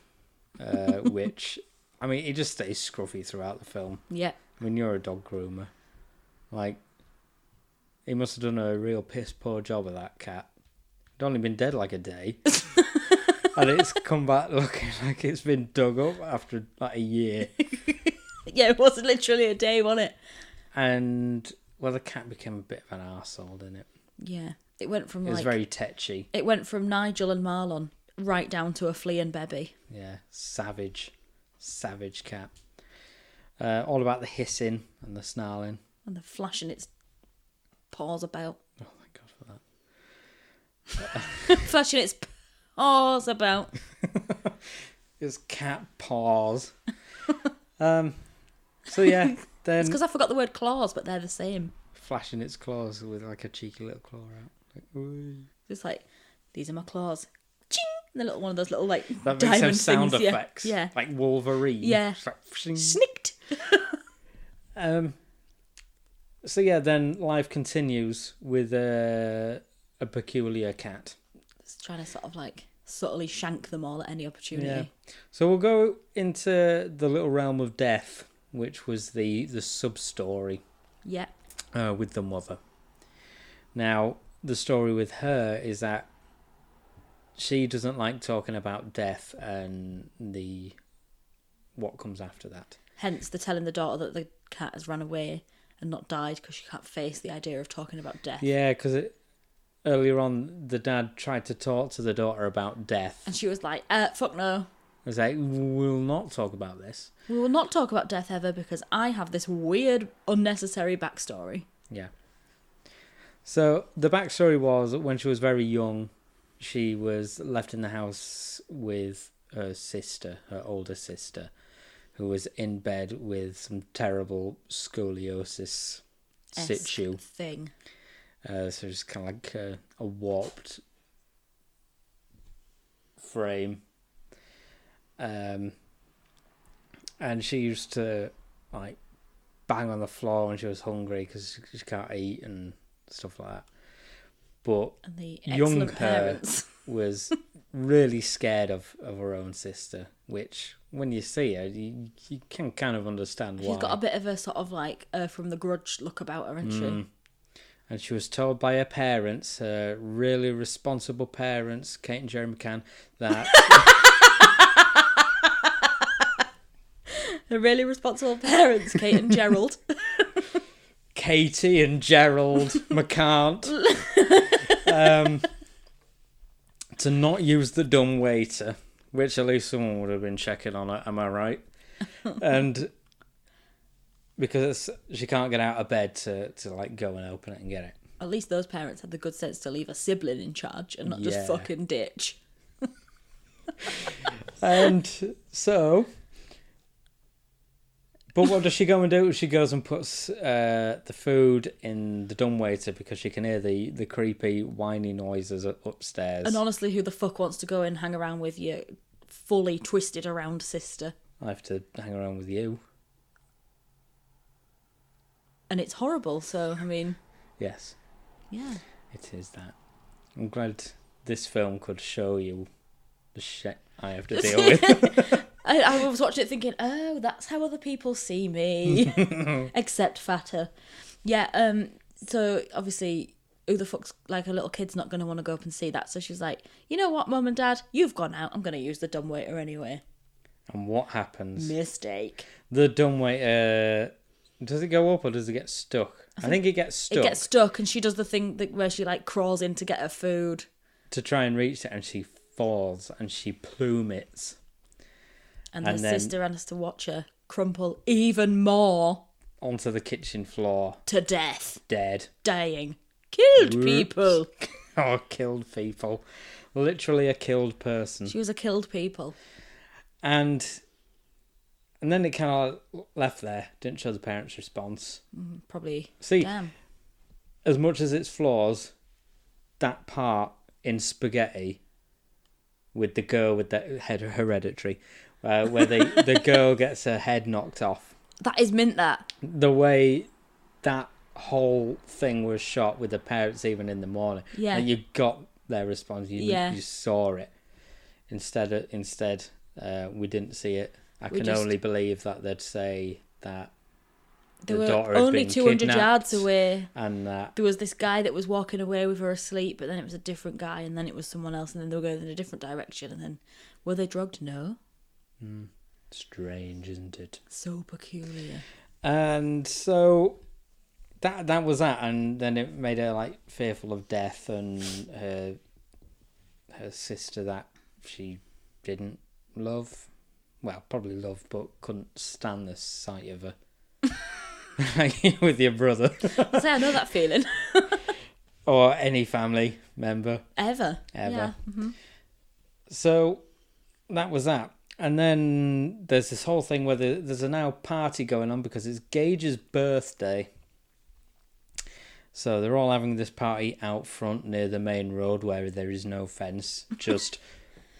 [SPEAKER 2] Which, I mean, he just stays scruffy throughout the film.
[SPEAKER 1] Yeah.
[SPEAKER 2] I mean, you're a dog groomer. Like, he must have done a real piss poor job of that cat. It'd only been dead like a day. And it's come back looking like it's been dug up after like a year.
[SPEAKER 1] Yeah, it was literally a day, wasn't it?
[SPEAKER 2] And, well, the cat became a bit of an arsehole, didn't it?
[SPEAKER 1] Yeah. It went from
[SPEAKER 2] It was very tetchy.
[SPEAKER 1] It went from Nigel and Marlon right down to a flea and bebby.
[SPEAKER 2] Yeah, savage cat. All about the hissing and the snarling.
[SPEAKER 1] And the flashing its paws about.
[SPEAKER 2] Oh, thank God for that.
[SPEAKER 1] Flashing its paws about.
[SPEAKER 2] Its cat paws. So yeah, then...
[SPEAKER 1] It's because I forgot the word claws, but they're the same.
[SPEAKER 2] Flashing its claws with like a cheeky little claw out. Like, ooh.
[SPEAKER 1] It's like, these are my claws. Ching! The little one of those little like
[SPEAKER 2] that
[SPEAKER 1] diamond
[SPEAKER 2] makes sound
[SPEAKER 1] things.
[SPEAKER 2] effects.
[SPEAKER 1] Yeah.
[SPEAKER 2] Like Wolverine.
[SPEAKER 1] Yeah.
[SPEAKER 2] Like,
[SPEAKER 1] Snicked.
[SPEAKER 2] So yeah, then life continues with a peculiar cat.
[SPEAKER 1] It's trying to sort of like subtly shank them all at any opportunity.
[SPEAKER 2] Yeah. So we'll go into the little realm of death, which was the sub-story.
[SPEAKER 1] Yeah.
[SPEAKER 2] With the mother. Now, the story with her is that she doesn't like talking about death and what comes after that.
[SPEAKER 1] Hence, they're telling the daughter that the cat has run away and not died because she can't face the idea of talking about death.
[SPEAKER 2] Yeah, because earlier on, the dad tried to talk to the daughter about death.
[SPEAKER 1] And she was like, fuck no.
[SPEAKER 2] I was like, we'll not talk about this.
[SPEAKER 1] We will not talk about death ever because I have this weird, unnecessary backstory.
[SPEAKER 2] Yeah. So the backstory was that when she was very young, she was left in the house with her sister, her older sister, who was in bed with some terrible scoliosis situ
[SPEAKER 1] thing.
[SPEAKER 2] So just kind of like a warped frame. And she used to like bang on the floor when she was hungry because she can't eat and stuff like that. But
[SPEAKER 1] and the
[SPEAKER 2] young her
[SPEAKER 1] parents
[SPEAKER 2] was really scared of her own sister, which when you see her, you can kind of understand why.
[SPEAKER 1] She's got a bit of a sort of like from The Grudge look about her, isn't she?
[SPEAKER 2] And she was told by her parents, her really responsible parents, Kate and Jerry McCann, that...
[SPEAKER 1] Her really responsible parents, Kate and Gerald.
[SPEAKER 2] Katie and Gerald McCann. To not use the dumb waiter, which at least someone would have been checking on her, am I right? And because she can't get out of bed to like go and open it and get it.
[SPEAKER 1] At least those parents had the good sense to leave a sibling in charge and not just fucking ditch.
[SPEAKER 2] And so... But what does she go and do? She goes and puts the food in the dumbwaiter because she can hear the creepy whiny noises upstairs.
[SPEAKER 1] And honestly, who the fuck wants to go and hang around with your fully twisted around sister?
[SPEAKER 2] I have to hang around with you.
[SPEAKER 1] And it's horrible, so, I mean...
[SPEAKER 2] Yes.
[SPEAKER 1] Yeah.
[SPEAKER 2] It is that. I'm glad this film could show you the shit I have to deal with.
[SPEAKER 1] I was watching it thinking, oh, that's how other people see me. Except fatter. Yeah, so obviously, who the fuck's, like, a little kid's not going to want to go up and see that. So she's like, you know what, Mum and Dad? You've gone out. I'm going to use the dumbwaiter anyway.
[SPEAKER 2] And what happens?
[SPEAKER 1] Mistake.
[SPEAKER 2] The dumbwaiter, does it go up or does it get stuck? I think it gets stuck.
[SPEAKER 1] It gets stuck, and she does the thing where she, like, crawls in to get her food.
[SPEAKER 2] To try and reach it, and she falls, and she plummets.
[SPEAKER 1] And her sister has to watch her crumple even more.
[SPEAKER 2] Onto the kitchen floor.
[SPEAKER 1] To death.
[SPEAKER 2] Dead.
[SPEAKER 1] Dying. Killed
[SPEAKER 2] Whoops.
[SPEAKER 1] people.
[SPEAKER 2] Oh, killed people. Literally a killed person.
[SPEAKER 1] She was a killed people.
[SPEAKER 2] And then it kind of left there. Didn't show the parents' response.
[SPEAKER 1] Probably.
[SPEAKER 2] See,
[SPEAKER 1] Damn.
[SPEAKER 2] as much as its flaws, that part in Spaghetti with the girl with the head Hereditary, where the girl gets her head knocked off.
[SPEAKER 1] That is mint, that.
[SPEAKER 2] The way that whole thing was shot with the parents even in the morning.
[SPEAKER 1] Yeah.
[SPEAKER 2] And you got their response. You saw it. Instead, we didn't see it. I can only believe that they'd say that
[SPEAKER 1] they
[SPEAKER 2] the
[SPEAKER 1] were
[SPEAKER 2] daughter had
[SPEAKER 1] only
[SPEAKER 2] been
[SPEAKER 1] 200 yards
[SPEAKER 2] kidnapped
[SPEAKER 1] away.
[SPEAKER 2] And that
[SPEAKER 1] there was this guy that was walking away with her asleep, but then it was a different guy, and then it was someone else, and then they were going in a different direction, and then were they drugged? No.
[SPEAKER 2] strange, isn't it?
[SPEAKER 1] So peculiar.
[SPEAKER 2] And so that was that, and then it made her like fearful of death, and her sister that she didn't love, well, probably loved, but couldn't stand the sight of her. With your brother.
[SPEAKER 1] I know that feeling.
[SPEAKER 2] Or any family member.
[SPEAKER 1] Ever.
[SPEAKER 2] Yeah.
[SPEAKER 1] Mm-hmm.
[SPEAKER 2] So that was that. And then there's this whole thing where there's a now party going on because it's Gage's birthday. So they're all having this party out front near the main road where there is no fence. Just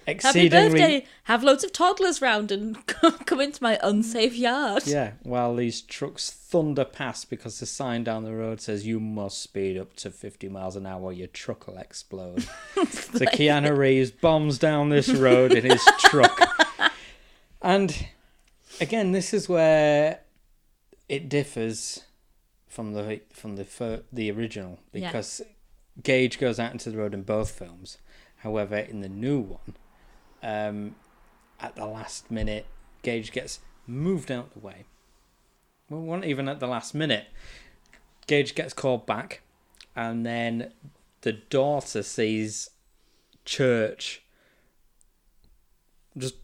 [SPEAKER 2] exceedingly...
[SPEAKER 1] Happy birthday! Have loads of toddlers round and come into my unsafe yard.
[SPEAKER 2] Yeah, while these trucks thunder past because the sign down the road says you must speed up to 50 miles an hour or your truck will explode. So Keanu Reeves bombs down this road in his truck. And again, this is where it differs from the original, because Gage goes out into the road in both films. However, in the new one, at the last minute, Gage gets moved out the way. Well, not even at the last minute. Gage gets called back, and then the daughter sees Church just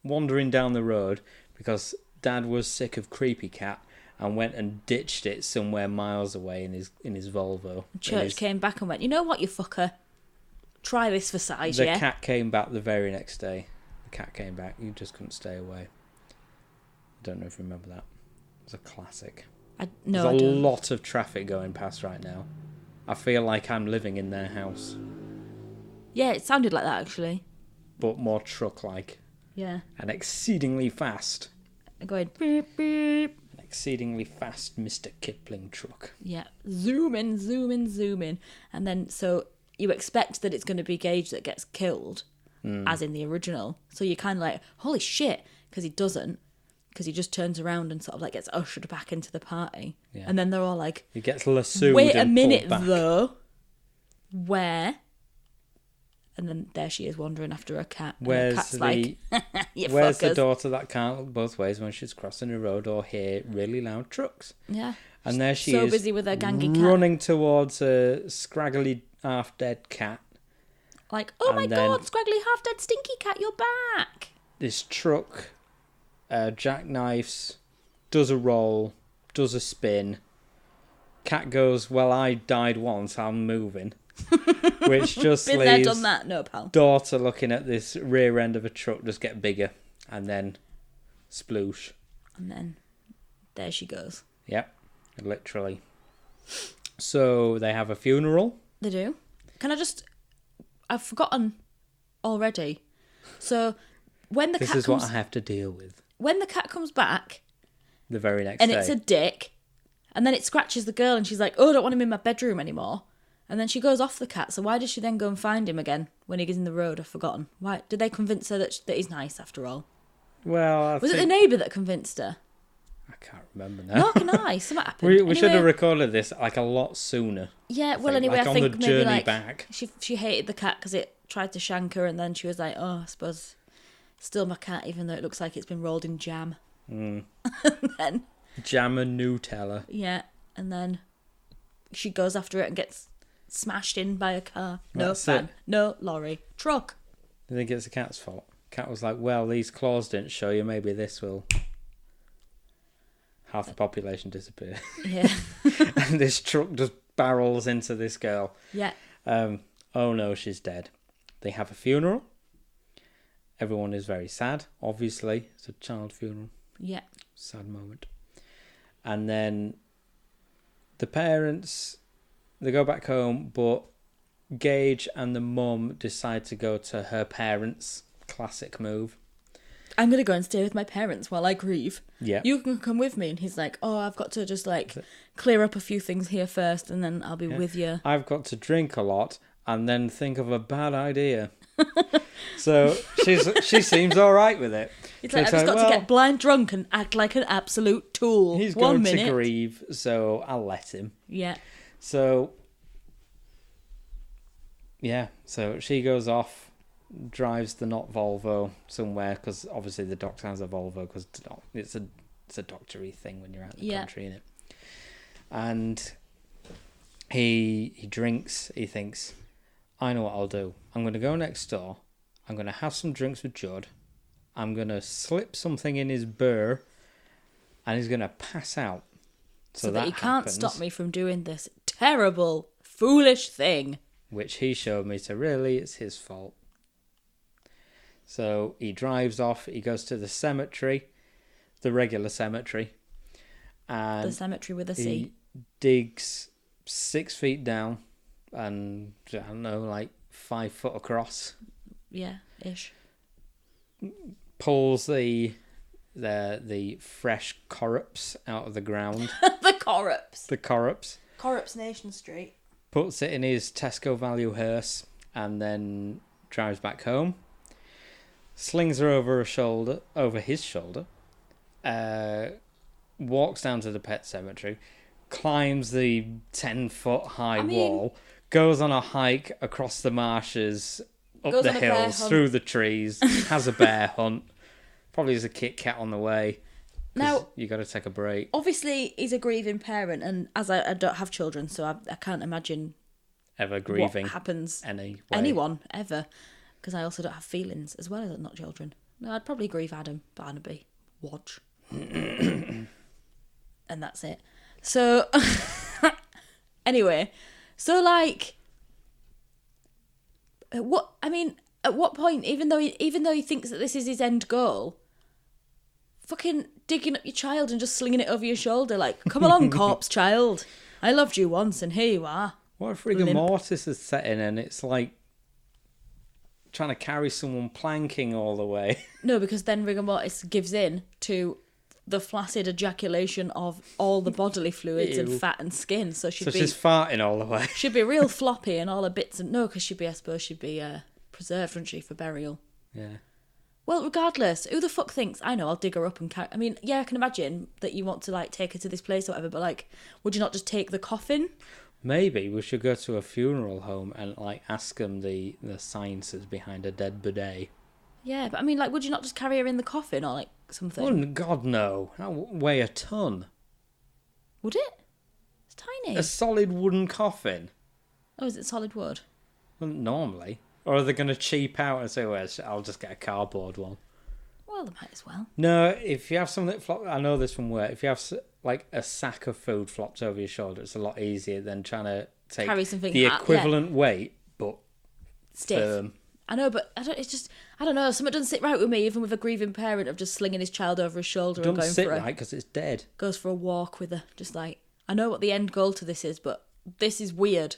[SPEAKER 2] wandering down the road because Dad was sick of Creepy Cat and went and ditched it somewhere miles away in his Volvo.
[SPEAKER 1] Church came back and went, you know what, you fucker? Try this for size,
[SPEAKER 2] The cat came back the very next day. The cat came back. You just couldn't stay away. I don't know if you remember that. It was a classic. There's a lot of traffic going past right now. I feel like I'm living in their house.
[SPEAKER 1] Yeah, it sounded like that, actually.
[SPEAKER 2] But more truck-like.
[SPEAKER 1] Yeah.
[SPEAKER 2] And exceedingly fast.
[SPEAKER 1] Going beep, beep.
[SPEAKER 2] An exceedingly fast Mr. Kipling truck.
[SPEAKER 1] Yeah. Zoom in, zoom in, zoom in. And then, so you expect that it's going to be Gage that gets killed, as in the original. So you're kind of like, holy shit, because he doesn't. Because he just turns around and sort of like gets ushered back into the party. Yeah. And then they're all like...
[SPEAKER 2] He gets lassoed.
[SPEAKER 1] Wait a
[SPEAKER 2] and
[SPEAKER 1] minute,
[SPEAKER 2] pulled back.
[SPEAKER 1] though. Where? And then there she is wandering after a cat.
[SPEAKER 2] Where's
[SPEAKER 1] the cat's like,
[SPEAKER 2] where's the daughter that can't look both ways when she's crossing the road or hear really loud trucks?
[SPEAKER 1] Yeah.
[SPEAKER 2] And there she
[SPEAKER 1] so
[SPEAKER 2] is,
[SPEAKER 1] busy with her gangy cat.
[SPEAKER 2] running towards a scraggly, half-dead cat.
[SPEAKER 1] Like, oh my god, scraggly, half-dead, stinky cat, you're back.
[SPEAKER 2] This truck jackknifes, does a roll, does a spin. Cat goes, well, I died once, I'm moving. Which just
[SPEAKER 1] Been
[SPEAKER 2] leaves
[SPEAKER 1] there, done that. No, pal.
[SPEAKER 2] daughter looking at this rear end of a truck just get bigger. And then sploosh.
[SPEAKER 1] And then there she goes.
[SPEAKER 2] Yep, literally. So they have a funeral.
[SPEAKER 1] They do. I've forgotten already. So when the cat comes...
[SPEAKER 2] This is what I have to deal with.
[SPEAKER 1] When the cat comes back...
[SPEAKER 2] The very next day.
[SPEAKER 1] And it's a dick. And then it scratches the girl and she's like, oh, I don't want him in my bedroom anymore. And then she goes off the cat. So why does she then go and find him again when he gets in the road? I've forgotten. Why did they convince her that he's nice after all?
[SPEAKER 2] Well,
[SPEAKER 1] Was it the neighbour that convinced her?
[SPEAKER 2] I can't remember now.
[SPEAKER 1] Nor can I. Something happened.
[SPEAKER 2] We should have recorded this like a lot sooner.
[SPEAKER 1] Yeah, well, anyway,
[SPEAKER 2] like
[SPEAKER 1] I
[SPEAKER 2] on
[SPEAKER 1] think
[SPEAKER 2] the
[SPEAKER 1] maybe
[SPEAKER 2] journey
[SPEAKER 1] like
[SPEAKER 2] back.
[SPEAKER 1] She hated the cat because it tried to shank her, and then she was like, oh, I suppose still my cat, even though it looks like it's been rolled in jam. And then
[SPEAKER 2] jam and Nutella.
[SPEAKER 1] Yeah, and then she goes after it and gets smashed in by a car. No
[SPEAKER 2] That's
[SPEAKER 1] fan.
[SPEAKER 2] it.
[SPEAKER 1] No lorry. Truck.
[SPEAKER 2] I think it's the cat's fault. Cat was like, well, these claws didn't show you. Maybe this will. Half the population disappear.
[SPEAKER 1] Yeah.
[SPEAKER 2] And this truck just barrels into this girl.
[SPEAKER 1] Yeah.
[SPEAKER 2] Oh no, she's dead. They have a funeral. Everyone is very sad, obviously. It's a child funeral.
[SPEAKER 1] Yeah.
[SPEAKER 2] Sad moment. And then the parents, they go back home, but Gage and the mum decide to go to her parents. Classic move.
[SPEAKER 1] I'm going to go and stay with my parents while I grieve.
[SPEAKER 2] Yeah.
[SPEAKER 1] You can come with me. And he's like, oh, I've got to just like clear up a few things here first and then I'll be with you.
[SPEAKER 2] I've got to drink a lot and then think of a bad idea. So she seems all right with it.
[SPEAKER 1] It's like, I've just got to get blind drunk and act like an absolute tool.
[SPEAKER 2] He's
[SPEAKER 1] 1
[SPEAKER 2] going
[SPEAKER 1] minute.
[SPEAKER 2] to grieve, so I'll let him.
[SPEAKER 1] Yeah.
[SPEAKER 2] So, yeah, so she goes off, drives the not Volvo somewhere, because obviously the doctor has a Volvo, because it's a doctory thing when you're out in the country, innit? And he drinks, he thinks, I know what I'll do. I'm going to go next door, I'm going to have some drinks with Judd, I'm going to slip something in his burr, and he's going to pass out. So that
[SPEAKER 1] he
[SPEAKER 2] happens,
[SPEAKER 1] can't stop me from doing this terrible, foolish thing.
[SPEAKER 2] Which he showed me to really it's his fault. So he drives off, he goes to the cemetery, the regular cemetery. And
[SPEAKER 1] the cemetery with a
[SPEAKER 2] he
[SPEAKER 1] C.
[SPEAKER 2] digs 6 feet down and, I don't know, like 5 foot across.
[SPEAKER 1] Yeah, ish.
[SPEAKER 2] Pulls the fresh corpse out of the ground.
[SPEAKER 1] The corpse.
[SPEAKER 2] The corpse.
[SPEAKER 1] Corpse Nation Street.
[SPEAKER 2] Puts it in his Tesco value hearse and then drives back home. Slings her over his shoulder. Walks down to the pet cemetery. Climbs the 10-foot high wall. Goes on a hike across the marshes, up the hills, through the trees. Has a bear hunt. Probably has a Kit Kat on the way. Now, you got to take a break.
[SPEAKER 1] Obviously, he's a grieving parent, and as I don't have children, so I can't imagine
[SPEAKER 2] ever grieving
[SPEAKER 1] what happens
[SPEAKER 2] anyone
[SPEAKER 1] ever, because I also don't have feelings as well as not children. No, I'd probably grieve Adam Barnaby. Watch. And that's it. So, anyway, so like, at what point, even though he thinks that this is his end goal, fucking digging up your child and just slinging it over your shoulder, like, come along, corpse child. I loved you once, and here you are.
[SPEAKER 2] What if rigor mortis is set in and it's like trying to carry someone planking all the way?
[SPEAKER 1] No, because then rigor mortis gives in to the flaccid ejaculation of all the bodily fluids and fat and skin. So she's
[SPEAKER 2] farting all the way.
[SPEAKER 1] She'd be real floppy and all her bits. And no, because I suppose she'd be preserved, wouldn't she, for burial?
[SPEAKER 2] Yeah.
[SPEAKER 1] Well, regardless, who the fuck thinks, I know, I'll dig her up and carry... I mean, yeah, I can imagine that you want to, like, take her to this place or whatever, but, like, would you not just take the coffin?
[SPEAKER 2] Maybe we should go to a funeral home and, like, ask them the sciences behind a dead bidet.
[SPEAKER 1] Yeah, but, I mean, like, would you not just carry her in the coffin or, like, something?
[SPEAKER 2] Oh, God, no. That would weigh a ton.
[SPEAKER 1] Would it? It's tiny.
[SPEAKER 2] A solid wooden coffin.
[SPEAKER 1] Oh, is it solid wood?
[SPEAKER 2] Well, normally. Or are they going to cheap out and say, well, I'll just get a cardboard one?
[SPEAKER 1] Well, they might as well.
[SPEAKER 2] No, if you have something that flops... I know this from work. If you have, like, a sack of food flopped over your shoulder, it's a lot easier than trying to take the equivalent weight, but
[SPEAKER 1] stiff.
[SPEAKER 2] Firm.
[SPEAKER 1] I know, but I don't know. Something doesn't sit right with me, even with a grieving parent, of just slinging his child over his shoulder and going for
[SPEAKER 2] Doesn't sit right because it's dead.
[SPEAKER 1] Goes for a walk with her. Just like, I know what the end goal to this is, but this is weird.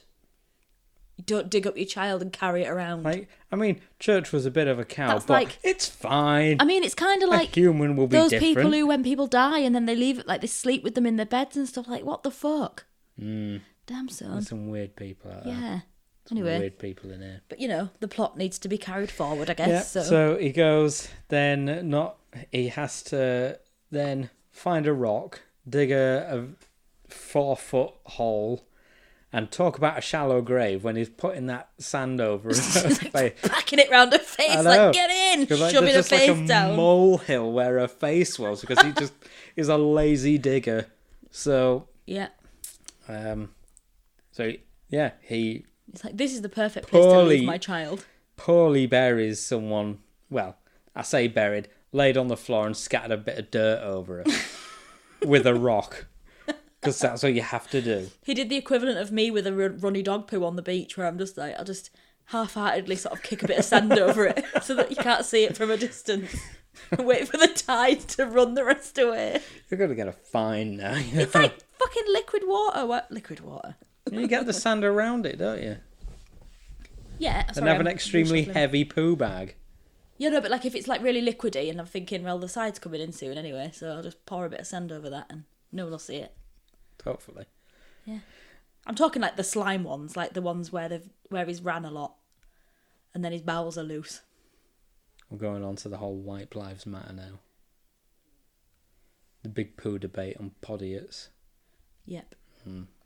[SPEAKER 1] You don't dig up your child and carry it around.
[SPEAKER 2] Like, I mean, Church was a bit of a cow, but like, it's fine.
[SPEAKER 1] I mean, it's kind of like
[SPEAKER 2] a human will be
[SPEAKER 1] those
[SPEAKER 2] different.
[SPEAKER 1] People who, when people die and then they leave it, like they sleep with them in their beds and stuff. Like, what the fuck? Damn son.
[SPEAKER 2] There's some weird people out there.
[SPEAKER 1] Yeah.
[SPEAKER 2] Some
[SPEAKER 1] anyway,
[SPEAKER 2] weird people in here.
[SPEAKER 1] But you know, the plot needs to be carried forward, I guess.
[SPEAKER 2] Yeah, so he goes. He has to then find a rock, dig a 4-foot hole. And talk about a shallow grave when he's putting that sand over her face.
[SPEAKER 1] Packing it round her face, like, get in! Shoving her face
[SPEAKER 2] like a
[SPEAKER 1] down.
[SPEAKER 2] molehill where her face was because he just is a lazy digger. So...
[SPEAKER 1] Yeah. It's like, this is the perfect place to leave my child.
[SPEAKER 2] Poorly buries someone... Well, I say buried. Laid on the floor and scattered a bit of dirt over her. With a rock. Because that's what you have to do.
[SPEAKER 1] He did the equivalent of me with a runny dog poo on the beach, where I'm just like, I'll just half-heartedly sort of kick a bit of sand over it so that you can't see it from a distance. And wait for the tide to run the rest away.
[SPEAKER 2] You're going to get a fine now.
[SPEAKER 1] It's like fucking liquid water. What? Liquid water.
[SPEAKER 2] You get the sand around it, don't you?
[SPEAKER 1] Yeah.
[SPEAKER 2] And have an extremely heavy poo bag.
[SPEAKER 1] Yeah, no, but like if it's like really liquidy and I'm thinking, well, the side's coming in soon anyway, so I'll just pour a bit of sand over that and no one will see it.
[SPEAKER 2] Hopefully.
[SPEAKER 1] Yeah. I'm talking like the slime ones, like the ones where he's ran a lot and then his bowels are loose.
[SPEAKER 2] We're going on to the whole White Lives Matter now. The big poo debate on Podiots.
[SPEAKER 1] Yep.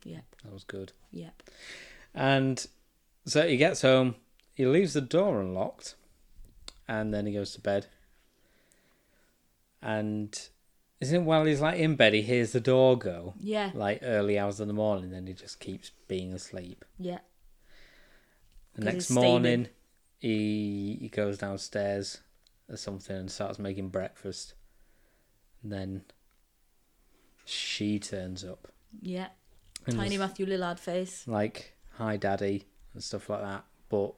[SPEAKER 1] Yep.
[SPEAKER 2] That was good.
[SPEAKER 1] Yep.
[SPEAKER 2] And so he gets home, he leaves the door unlocked, and then he goes to bed. And isn't it while he's like in bed, he hears the door go?
[SPEAKER 1] Yeah.
[SPEAKER 2] Like early hours in the morning, then he just keeps being asleep.
[SPEAKER 1] Yeah.
[SPEAKER 2] The next morning, he goes downstairs or something and starts making breakfast. And then she turns up.
[SPEAKER 1] Yeah. Tiny Matthew Lillard face.
[SPEAKER 2] Like, hi daddy, and stuff like that. But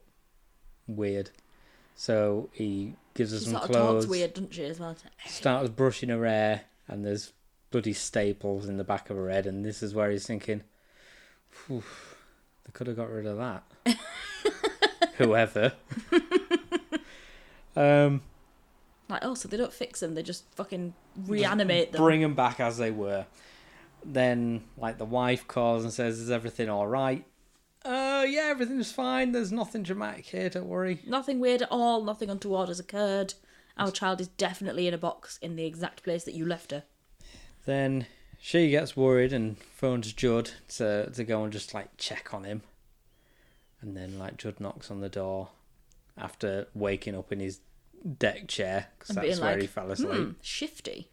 [SPEAKER 2] weird. So he gives her some
[SPEAKER 1] sort of
[SPEAKER 2] clothes.
[SPEAKER 1] Talks weird, doesn't she, as well?
[SPEAKER 2] Starts brushing her hair, and there's bloody staples in the back of her head, and this is where he's thinking, they could have got rid of that. Whoever.
[SPEAKER 1] Like, oh, so they don't fix them, they just fucking reanimate them.
[SPEAKER 2] Bring them back as they were. Then, like, the wife calls and says, is everything alright? Yeah, everything's fine. There's nothing dramatic here, don't worry.
[SPEAKER 1] Nothing weird at all, nothing untoward has occurred. Our child is definitely in a box in the exact place that you left her.
[SPEAKER 2] Then she gets worried and phones Judd to go and just, like, check on him. And then, like, Judd knocks on the door after waking up in his deck chair, because that's where he fell asleep.
[SPEAKER 1] Shifty.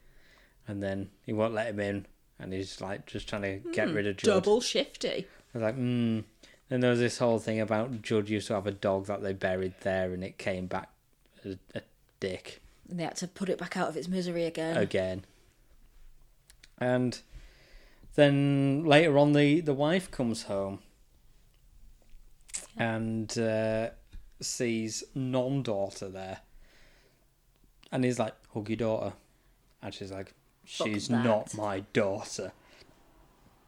[SPEAKER 2] And then he won't let him in, and he's, like, just trying to get rid of Judd.
[SPEAKER 1] Double shifty.
[SPEAKER 2] I was like, And there was this whole thing about Judd used to have a dog that they buried there, and it came back a dick.
[SPEAKER 1] And they had to put it back out of its misery again.
[SPEAKER 2] And then later on, the wife comes home and sees non-daughter there. And he's like, hug your daughter. And she's like, she's not my daughter.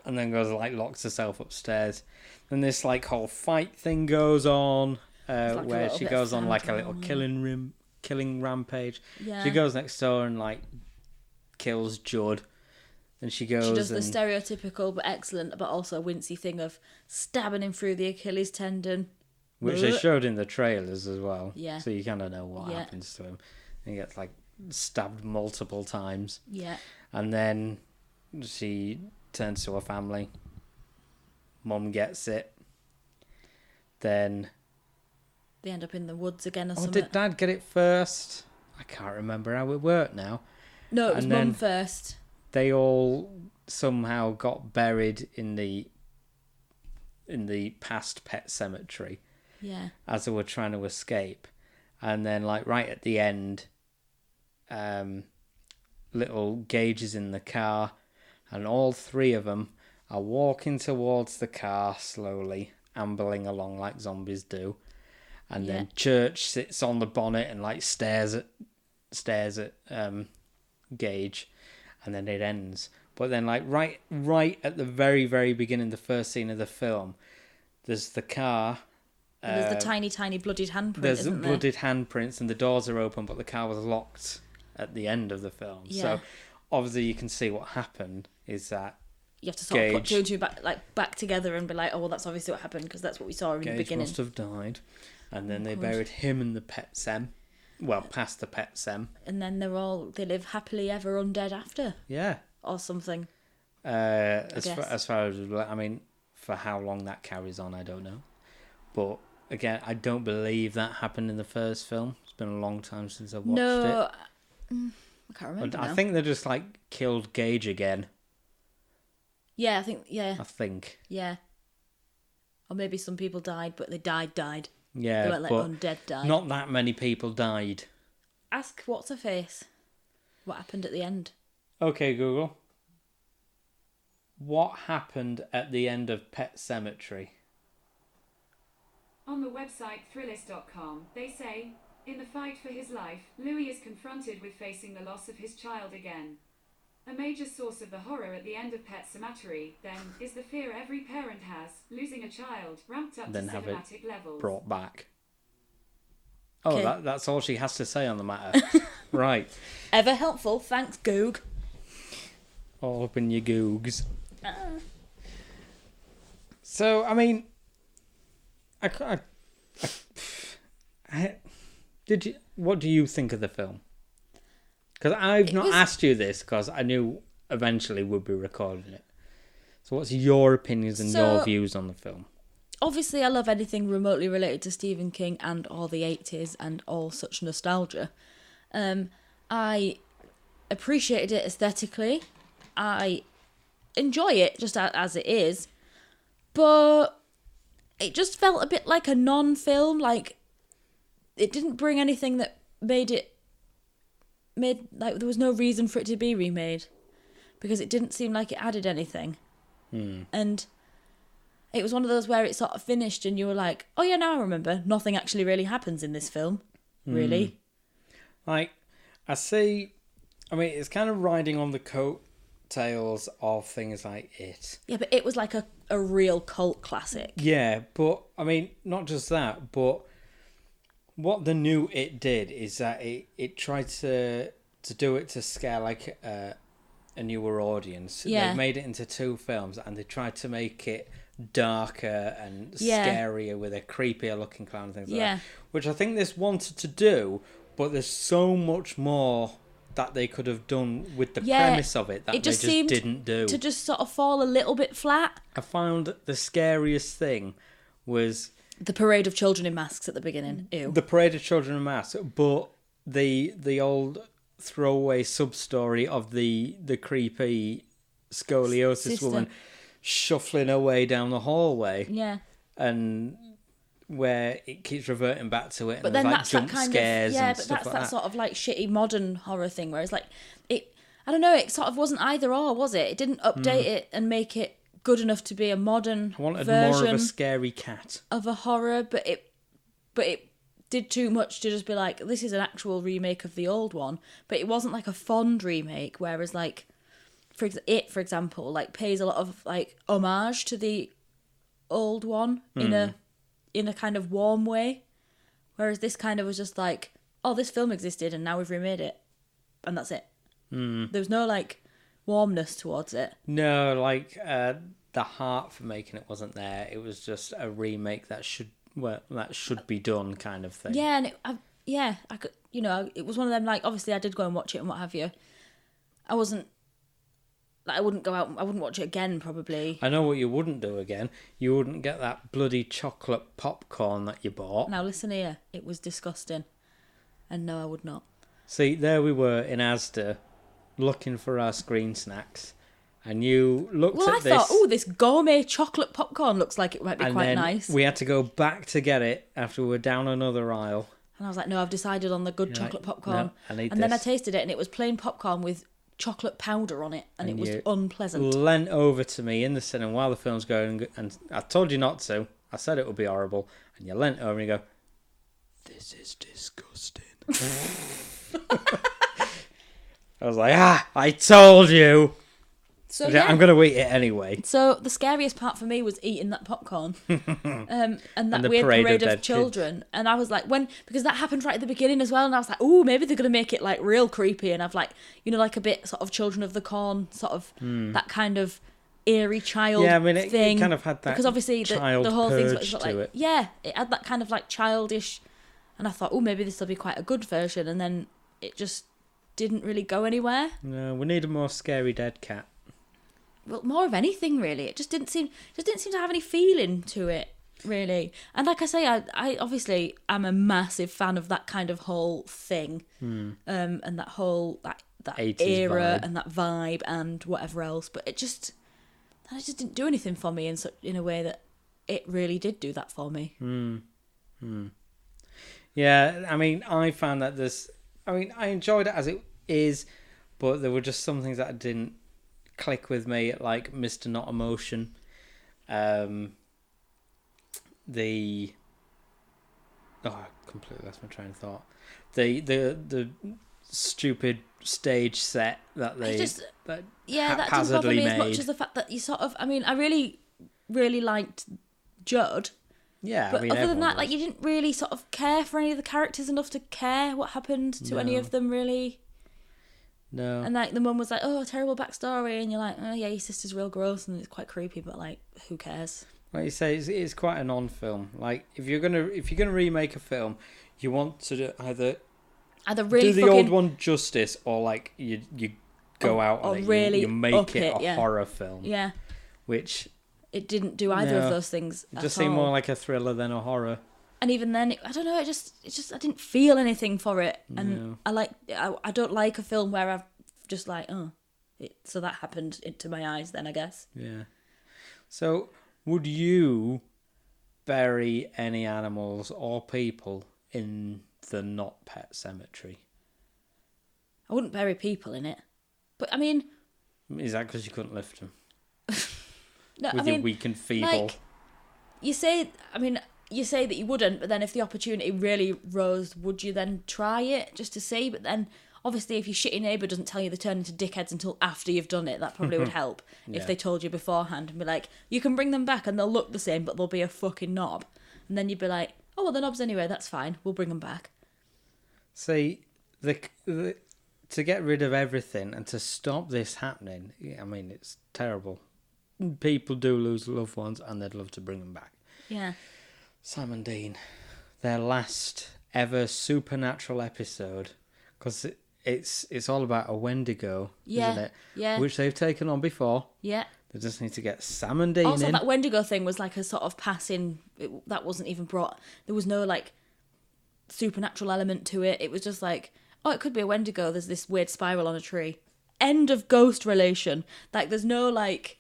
[SPEAKER 2] And then goes, like, locks herself upstairs. And this, like, whole fight thing goes on, like where she goes on, like, a little killing rampage.
[SPEAKER 1] Yeah.
[SPEAKER 2] She goes next door and, like, kills Judd. And she goes. She
[SPEAKER 1] does the stereotypical but excellent, but also wincy thing of stabbing him through the Achilles tendon.
[SPEAKER 2] Which they showed in the trailers as well.
[SPEAKER 1] Yeah.
[SPEAKER 2] So you kind of know what happens to him. He gets, like, stabbed multiple times.
[SPEAKER 1] Yeah.
[SPEAKER 2] And then she turns to her family. Mum gets it. Then
[SPEAKER 1] they end up in the woods again or something.
[SPEAKER 2] Did Dad get it first? I can't remember how it worked now.
[SPEAKER 1] No, it was Mum first.
[SPEAKER 2] They all somehow got buried in the past Pet Sematary.
[SPEAKER 1] Yeah.
[SPEAKER 2] As they were trying to escape. And then, like, right at the end, little Gage is in the car, and all three of them are walking towards the car slowly, ambling along like zombies do. And then Church sits on the bonnet and, like, stares at Gage, and then it ends. But then, like, right at the very, very beginning, the first scene of the film, there's the car.
[SPEAKER 1] There's the tiny bloodied handprint,
[SPEAKER 2] There's bloodied handprints, and the doors are open, but the car was locked at the end of the film. Yeah. So obviously you can see what happened is that
[SPEAKER 1] you have to sort of put two and two back together and be like, oh, well, that's obviously what happened, because that's what we saw in the beginning.
[SPEAKER 2] Must have died. And then they buried him in the Pet Sem. Well, past the Pet Sem.
[SPEAKER 1] And then they live happily ever undead after.
[SPEAKER 2] Yeah.
[SPEAKER 1] Or something.
[SPEAKER 2] As far as, I mean, for how long that carries on, I don't know. But again, I don't believe that happened in the first film. It's been a long time since I've watched it.
[SPEAKER 1] I can't remember now.
[SPEAKER 2] I think they just, like, killed Gage again.
[SPEAKER 1] Yeah, I think. Yeah. Or maybe some people died, but they died.
[SPEAKER 2] Yeah,
[SPEAKER 1] they weren't like undead died.
[SPEAKER 2] Not that many people died.
[SPEAKER 1] Ask What's-Her-Face what happened at the end.
[SPEAKER 2] Okay, Google. what happened at the end of Pet Sematary?
[SPEAKER 3] On the website Thrillist.com, they say, in the fight for his life, Louis is confronted with facing the loss of his child again. A major source of the horror at the end of Pet Sematary, then, is the fear every parent has, losing a child, ramped up
[SPEAKER 2] Then
[SPEAKER 3] to
[SPEAKER 2] have it
[SPEAKER 3] cinematic levels.
[SPEAKER 2] brought back. Oh,
[SPEAKER 1] Okay.
[SPEAKER 2] that's all she has to say on the matter. Right.
[SPEAKER 1] Ever helpful, thanks, Goog.
[SPEAKER 2] All up in your googs. So, I mean, what do you think of the film? Because I've not asked you this because I knew eventually we'd be recording it. So what's your opinions and your views on the film?
[SPEAKER 1] Obviously, I love anything remotely related to Stephen King and all the 80s and all such nostalgia. I appreciated it aesthetically. I enjoy it just as it is. But it just felt a bit like a non-film. Like, it didn't bring anything that made like there was no reason for it to be remade. Because it didn't seem like it added anything. And it was one of those where it sort of finished and you were like, oh yeah, now I remember. Nothing actually really happens in this film. Really.
[SPEAKER 2] Like, I see, I mean, it's kind of riding on the coattails of things like It.
[SPEAKER 1] Yeah, but it was like a real cult classic.
[SPEAKER 2] Yeah, but, I mean, not just that, but what the new It did is that it tried to do it to scare, like, a newer audience.
[SPEAKER 1] Yeah.
[SPEAKER 2] They made it into 2 films and they tried to make it darker and scarier with a creepier looking clown and things like that. Which I think this wanted to do, but there's so much more that they could have done with the premise of it that they just didn't do.
[SPEAKER 1] To just sort of fall a little bit flat.
[SPEAKER 2] I found the scariest thing was
[SPEAKER 1] the parade of children in masks at the beginning. Ew.
[SPEAKER 2] The parade of children in masks, but the old throwaway sub-story of the creepy scoliosis woman shuffling her way down the hallway.
[SPEAKER 1] Yeah.
[SPEAKER 2] And where it keeps reverting back to it, and
[SPEAKER 1] but
[SPEAKER 2] there's
[SPEAKER 1] then
[SPEAKER 2] like
[SPEAKER 1] that's
[SPEAKER 2] jump
[SPEAKER 1] that kind
[SPEAKER 2] scares
[SPEAKER 1] of,
[SPEAKER 2] and
[SPEAKER 1] but
[SPEAKER 2] stuff
[SPEAKER 1] that's
[SPEAKER 2] like
[SPEAKER 1] that
[SPEAKER 2] that.
[SPEAKER 1] sort of like shitty modern horror thing, whereas like it, I don't know, it sort of wasn't either or, was it? It didn't update it and make it good enough to be a modern
[SPEAKER 2] I wanted
[SPEAKER 1] version
[SPEAKER 2] more of a scary cat
[SPEAKER 1] of a horror, but it did too much to just be like, this is an actual remake of the old one, but it wasn't like a fond remake, whereas like for example, like pays a lot of like homage to the old one in a kind of warm way, whereas this kind of was just like, oh, this film existed and now we've remade it and that's it. There was no like warmness towards it.
[SPEAKER 2] No, like the heart for making it wasn't there. It was just a remake that should be done kind of thing.
[SPEAKER 1] Yeah, and I could, it was one of them, like, obviously I did go and watch it and what have you. I wasn't, like, I wouldn't go out, I wouldn't watch it again, probably.
[SPEAKER 2] I know what you wouldn't do again. You wouldn't get that bloody chocolate popcorn that you bought.
[SPEAKER 1] Now, listen here, it was disgusting. And no, I would not.
[SPEAKER 2] See, there we were in Asda, looking for our screen snacks. And you looked at this...
[SPEAKER 1] Well, I thought, oh, this gourmet chocolate popcorn looks like it might be quite nice.
[SPEAKER 2] We had to go back to get it after we were down another aisle.
[SPEAKER 1] And I was like, no, I've decided on the good chocolate popcorn.
[SPEAKER 2] No, I need
[SPEAKER 1] and then I tasted it and it was plain popcorn with chocolate powder on it, and it was unpleasant.
[SPEAKER 2] Leant over to me in the cinema while the film's going, and I told you not to. I said it would be horrible, and you leant over and you go, "This is disgusting." I was like, I told you. So yeah. I'm going to eat it anyway.
[SPEAKER 1] So the scariest part for me was eating that popcorn and that weird parade of children. Kids. And I was like, because that happened right at the beginning as well. And I was like, oh, maybe they're going to make it like real creepy. And I've like, like a bit sort of Children of the Corn, sort of that kind of eerie child thing.
[SPEAKER 2] It kind of had that
[SPEAKER 1] because obviously the whole thing's like,
[SPEAKER 2] it.
[SPEAKER 1] Yeah, it had that kind of like childish. And I thought, oh, maybe this will be quite a good version. And then it just didn't really go anywhere.
[SPEAKER 2] No, we need a more scary dead cat.
[SPEAKER 1] Well, more of anything really. It just didn't seem to have any feeling to it, really. And like I say, I obviously am a massive fan of that kind of whole thing, and that whole that era
[SPEAKER 2] vibe.
[SPEAKER 1] And that vibe and whatever else. But it just didn't do anything for me in a way that it really did do that for me.
[SPEAKER 2] Yeah, I mean, I found that I enjoyed it as it is, but there were just some things that I didn't click with me, like Mr. Not Emotion. I completely lost my train of thought. The stupid stage set that they
[SPEAKER 1] that didn't bother me as much as the fact that you sort of. I mean, I really, really liked Judd.
[SPEAKER 2] Yeah,
[SPEAKER 1] but other than that, like, you didn't really sort of care for any of the characters enough to care what happened to any of them, really.
[SPEAKER 2] No.
[SPEAKER 1] And like the mum was like, "Oh, terrible backstory," and you're like, "Oh yeah, your sister's real gross and it's quite creepy," but like, who cares?
[SPEAKER 2] Like you say, it's quite a non-film. Like if you're gonna remake a film, you want to either
[SPEAKER 1] really
[SPEAKER 2] do the old one justice, or like you go out on it,
[SPEAKER 1] really
[SPEAKER 2] you make it a
[SPEAKER 1] yeah.
[SPEAKER 2] horror film.
[SPEAKER 1] Yeah,
[SPEAKER 2] which
[SPEAKER 1] it didn't do either of those things.
[SPEAKER 2] It just seemed more like a thriller than a horror.
[SPEAKER 1] And even then, I don't know. It just I didn't feel anything for it, and I don't like a film where I've just like, so that happened to my eyes. Then I guess.
[SPEAKER 2] Yeah. So, would you bury any animals or people in the not Pet Sematary?
[SPEAKER 1] I wouldn't bury people in it, but I mean,
[SPEAKER 2] is that because you couldn't lift them?
[SPEAKER 1] No,
[SPEAKER 2] with your weak and feeble.
[SPEAKER 1] Like, you say that you wouldn't, but then if the opportunity really rose, would you then try it just to see? But then, obviously, if your shitty neighbour doesn't tell you they turn into dickheads until after you've done it, that probably would help. If they told you beforehand and be like, you can bring them back and they'll look the same, but they'll be a fucking knob. And then you'd be like, oh, well, they're knobs anyway, that's fine, we'll bring them back.
[SPEAKER 2] See, to get rid of everything and to stop this happening, I mean, it's terrible. People do lose loved ones and they'd love to bring them back.
[SPEAKER 1] Yeah.
[SPEAKER 2] Sam and Dean, their last ever supernatural episode, because it's all about a Wendigo, isn't it?
[SPEAKER 1] Yeah.
[SPEAKER 2] Which they've taken on before.
[SPEAKER 1] Yeah.
[SPEAKER 2] They just need to get Sam and Dean
[SPEAKER 1] also,
[SPEAKER 2] in.
[SPEAKER 1] that Wendigo thing was like a sort of passing. That wasn't even brought. There was no like supernatural element to it. It was just like, oh, it could be a Wendigo. There's this weird spiral on a tree. End of ghost relation. Like, there's no like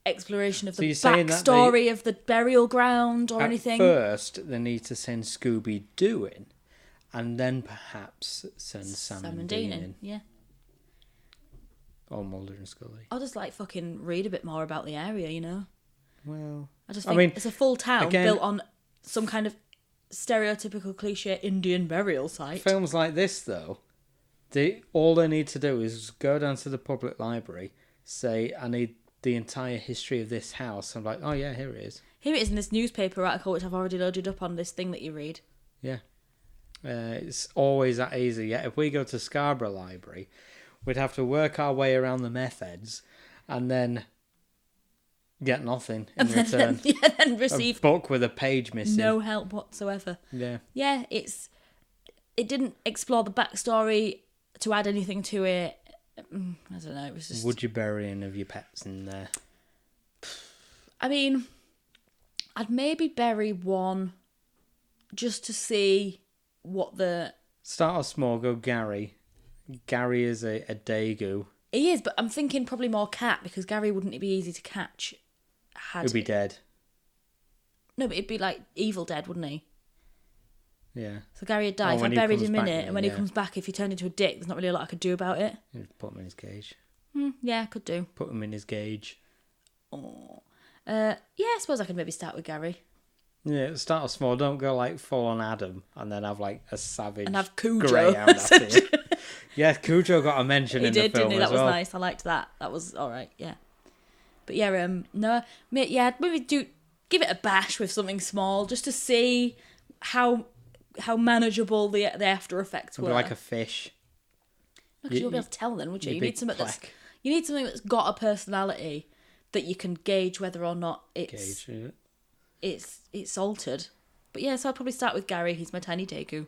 [SPEAKER 1] exploration of the backstory of the burial ground or anything.
[SPEAKER 2] At first, they need to send Scooby-Doo in, and then perhaps send Sam and Dean in.
[SPEAKER 1] Yeah.
[SPEAKER 2] Or Mulder and Scully.
[SPEAKER 1] I'll just like fucking read a bit more about the area, you know?
[SPEAKER 2] Well,
[SPEAKER 1] I just think it's a full town built on some kind of stereotypical cliche Indian burial site.
[SPEAKER 2] Films like this, though, all they need to do is go down to the public library, say, I need the entire history of this house. I'm like, oh yeah, here it is.
[SPEAKER 1] Here it is in this newspaper article, which I've already loaded up on this thing that you read.
[SPEAKER 2] Yeah. It's always that easy. Yeah, if we go to Scarborough Library, we'd have to work our way around the meth heads and then get nothing in return.
[SPEAKER 1] Then receive
[SPEAKER 2] a book with a page missing.
[SPEAKER 1] No help whatsoever.
[SPEAKER 2] Yeah.
[SPEAKER 1] Yeah, it didn't explore the backstory to add anything to it. I don't know, it was just...
[SPEAKER 2] Would you bury any of your pets in there?
[SPEAKER 1] I mean, I'd maybe bury one just to see what the...
[SPEAKER 2] Start off small, go Gary. Gary is a daegu.
[SPEAKER 1] He is, but I'm thinking probably more cat, because Gary wouldn't be easy to catch.
[SPEAKER 2] He'd be dead.
[SPEAKER 1] No, but he'd be like Evil Dead, wouldn't he?
[SPEAKER 2] Yeah.
[SPEAKER 1] So Gary would die if I buried him in it, and when he comes back, if he turned into a dick, there's not really a lot I could do about it.
[SPEAKER 2] You'd put him in his cage.
[SPEAKER 1] Yeah, could do.
[SPEAKER 2] Put him in his cage.
[SPEAKER 1] Oh. Yeah, I suppose I could maybe start with Gary.
[SPEAKER 2] Yeah, start off small. Don't go like full on Adam, and then have like a savage
[SPEAKER 1] and have Cujo
[SPEAKER 2] greyhound after you. Yeah, Cujo got a mention in the film. He did, didn't he?
[SPEAKER 1] That was nice. I liked that. That was all right. Yeah. But yeah, maybe give it a bash with something small just to see how manageable the after effects were.
[SPEAKER 2] Like a fish.
[SPEAKER 1] No, because you won't be able to tell then, would you? You need something that's got a personality that you can gauge whether or not it's altered. But yeah, so I'd probably start with Gary. He's my tiny daegu.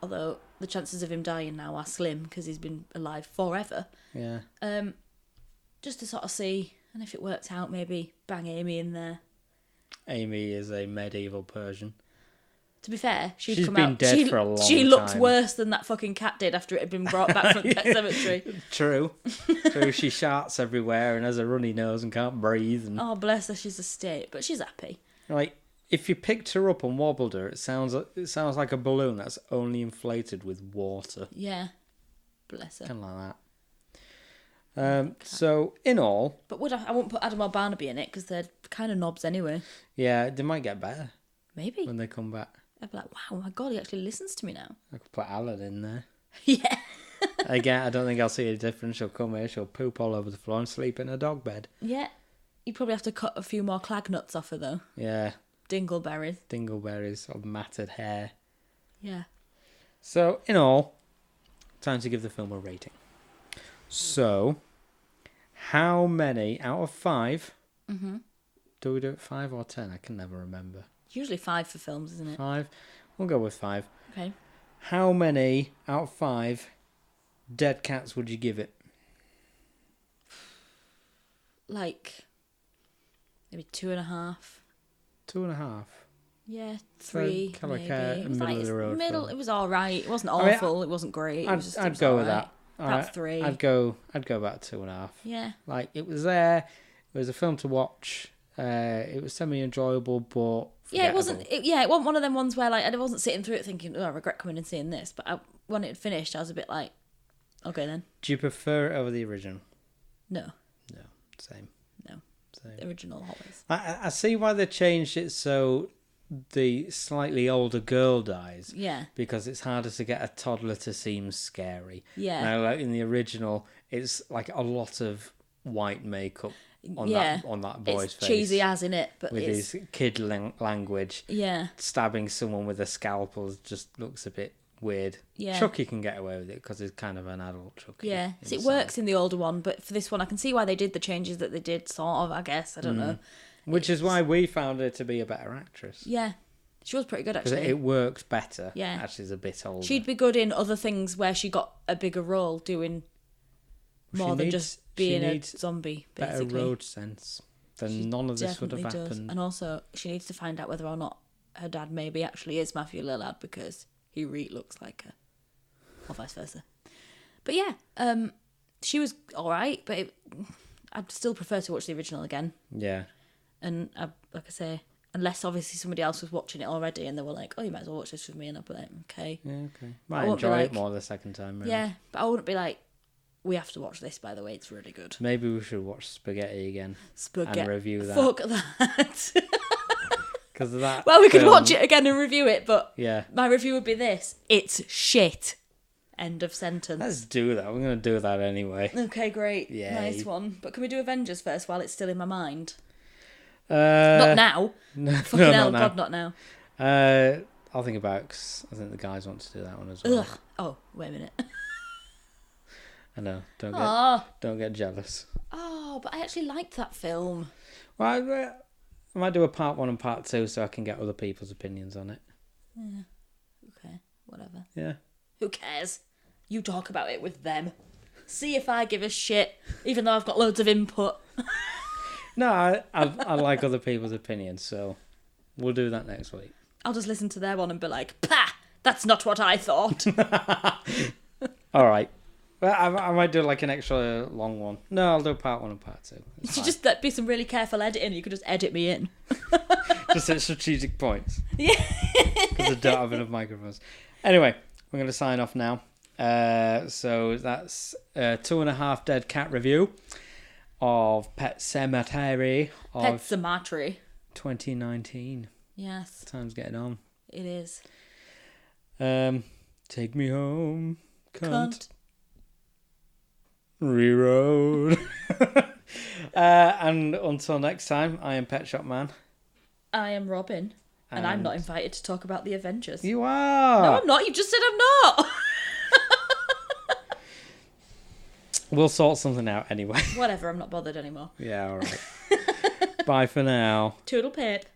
[SPEAKER 1] Although the chances of him dying now are slim because he's been alive forever.
[SPEAKER 2] Yeah.
[SPEAKER 1] Just to sort of see, and if it works out, maybe bang Amy in there.
[SPEAKER 2] Amy is a medieval Persian.
[SPEAKER 1] To be fair, she's come
[SPEAKER 2] been
[SPEAKER 1] out.
[SPEAKER 2] Dead for a long
[SPEAKER 1] she looked
[SPEAKER 2] time.
[SPEAKER 1] Worse than that fucking cat did after it had been brought back from Pet Sematary.
[SPEAKER 2] True. She sharts everywhere and has a runny nose and can't breathe. And...
[SPEAKER 1] Oh, bless her, she's a state, but she's happy.
[SPEAKER 2] Like, if you picked her up and wobbled her, it sounds like a balloon that's only inflated with water.
[SPEAKER 1] Yeah. Bless her.
[SPEAKER 2] Kind of like So, in all...
[SPEAKER 1] But I won't put Adam or Barnaby in it because they're kind of knobs anyway.
[SPEAKER 2] Yeah, they might get better.
[SPEAKER 1] Maybe.
[SPEAKER 2] When they come back.
[SPEAKER 1] I'd be like, wow, my God, he actually listens to me now.
[SPEAKER 2] I could put Alan in there.
[SPEAKER 1] Yeah.
[SPEAKER 2] Again, I don't think I'll see a difference. She'll come here, she'll poop all over the floor and sleep in a dog bed.
[SPEAKER 1] Yeah. You probably have to cut a few more clag nuts off her, though.
[SPEAKER 2] Yeah.
[SPEAKER 1] Dingleberries.
[SPEAKER 2] Dingleberries of matted hair.
[SPEAKER 1] Yeah.
[SPEAKER 2] So, in all, time to give the film a rating. So, how many out of 5? Mm-hmm. Do we do it 5 or 10? I can never remember.
[SPEAKER 1] Usually 5 for films, isn't it?
[SPEAKER 2] 5? We'll go with 5.
[SPEAKER 1] Okay.
[SPEAKER 2] How many out of 5 dead cats would you give it?
[SPEAKER 1] Like, maybe 2.5.
[SPEAKER 2] 2.5?
[SPEAKER 1] Yeah, 3,
[SPEAKER 2] so,
[SPEAKER 1] maybe.
[SPEAKER 2] It was middle of the road.
[SPEAKER 1] It was all right. It wasn't awful. It wasn't great.
[SPEAKER 2] I'd go with that.
[SPEAKER 1] About 3.
[SPEAKER 2] I'd go about 2.5.
[SPEAKER 1] Yeah.
[SPEAKER 2] Like, it was there. It was a film to watch. It was semi-enjoyable, but
[SPEAKER 1] yeah, it wasn't one of them ones where like I wasn't sitting through it thinking, oh, I regret coming and seeing this. But when it finished, I was a bit like, okay then.
[SPEAKER 2] Do you prefer it over the original?
[SPEAKER 1] No.
[SPEAKER 2] No, same.
[SPEAKER 1] No,
[SPEAKER 2] same.
[SPEAKER 1] The original always.
[SPEAKER 2] I see why they changed it so the slightly older girl dies.
[SPEAKER 1] Yeah. Because
[SPEAKER 2] it's harder to get a toddler to seem scary.
[SPEAKER 1] Yeah.
[SPEAKER 2] Now, like in the original, it's like a lot of white makeup on that boy's
[SPEAKER 1] it's
[SPEAKER 2] face.
[SPEAKER 1] Cheesy as in it, but
[SPEAKER 2] with his kid language.
[SPEAKER 1] Yeah.
[SPEAKER 2] Stabbing someone with a scalpel just looks a bit weird.
[SPEAKER 1] Yeah.
[SPEAKER 2] Chucky can get away with it because he's kind of an adult Chucky.
[SPEAKER 1] Yeah. So it works in the older one, but for this one, I can see why they did the changes that they did. Sort of, I guess. I don't know.
[SPEAKER 2] Which is why we found her to be a better actress.
[SPEAKER 1] Yeah. She was pretty good, actually.
[SPEAKER 2] Because it works better.
[SPEAKER 1] Yeah.
[SPEAKER 2] As she's a bit older.
[SPEAKER 1] She'd be good in other things where she got a bigger role doing more than just being a zombie, basically.
[SPEAKER 2] Better road sense. Then none of this would have happened.
[SPEAKER 1] And also, she needs to find out whether or not her dad maybe actually is Matthew Lillard because he really looks like her. Or vice versa. But yeah, she was alright, but I'd still prefer to watch the original again.
[SPEAKER 2] Yeah.
[SPEAKER 1] And like I say, unless obviously somebody else was watching it already and they were like, oh, you might as well watch this with me. And I'd be like, okay.
[SPEAKER 2] Yeah, okay. Might enjoy it more the second time. Really.
[SPEAKER 1] Yeah, but I wouldn't be like, we have to watch this, by the way. It's really good.
[SPEAKER 2] Maybe we should watch Spaghetti again. And review that.
[SPEAKER 1] Fuck that.
[SPEAKER 2] Because of that.
[SPEAKER 1] Well, we could watch it again and review it, but
[SPEAKER 2] yeah,
[SPEAKER 1] my review would be this. It's shit. End of sentence.
[SPEAKER 2] Let's do that. We're going to do that anyway.
[SPEAKER 1] Okay, great.
[SPEAKER 2] Yay.
[SPEAKER 1] Nice one. But can we do Avengers first while it's still in my mind? Not now. Fucking hell, God, not now.
[SPEAKER 2] I'll think about it because I think the guys want to do that one as well.
[SPEAKER 1] Ugh. Oh, wait a minute.
[SPEAKER 2] I know. Don't get jealous.
[SPEAKER 1] Oh, but I actually liked that film.
[SPEAKER 2] Well, I might do a part 1 and part 2 so I can get other people's opinions on it.
[SPEAKER 1] Yeah. Okay. Whatever.
[SPEAKER 2] Yeah.
[SPEAKER 1] Who cares? You talk about it with them. See if I give a shit, even though I've got loads of input.
[SPEAKER 2] No, I like other people's opinions, so we'll do that next week.
[SPEAKER 1] I'll just listen to their one and be like, pah, that's not what I thought.
[SPEAKER 2] All right. Well, I might do like an extra long one. No, I'll do part 1 and part 2.
[SPEAKER 1] You should just be some really careful editing. You could just edit me in.
[SPEAKER 2] Just at strategic points.
[SPEAKER 1] Yeah.
[SPEAKER 2] Because I don't have enough microphones. Anyway, we're going to sign off now. So that's 2.5 Dead Cat review of Pet Sematary.
[SPEAKER 1] Pet Sematary.
[SPEAKER 2] 2019.
[SPEAKER 1] Yes.
[SPEAKER 2] Time's getting on.
[SPEAKER 1] It is.
[SPEAKER 2] Take me home, cunt.
[SPEAKER 1] Cunt.
[SPEAKER 2] Reroad. And until next time, I am Pet Shop Man.
[SPEAKER 1] I am Robyn. And I'm not invited to talk about the Avengers.
[SPEAKER 2] You are.
[SPEAKER 1] No, I'm not. You just said I'm not.
[SPEAKER 2] We'll sort something out anyway.
[SPEAKER 1] Whatever, I'm not bothered anymore.
[SPEAKER 2] Yeah, all right. Bye for now.
[SPEAKER 1] Toodle pip.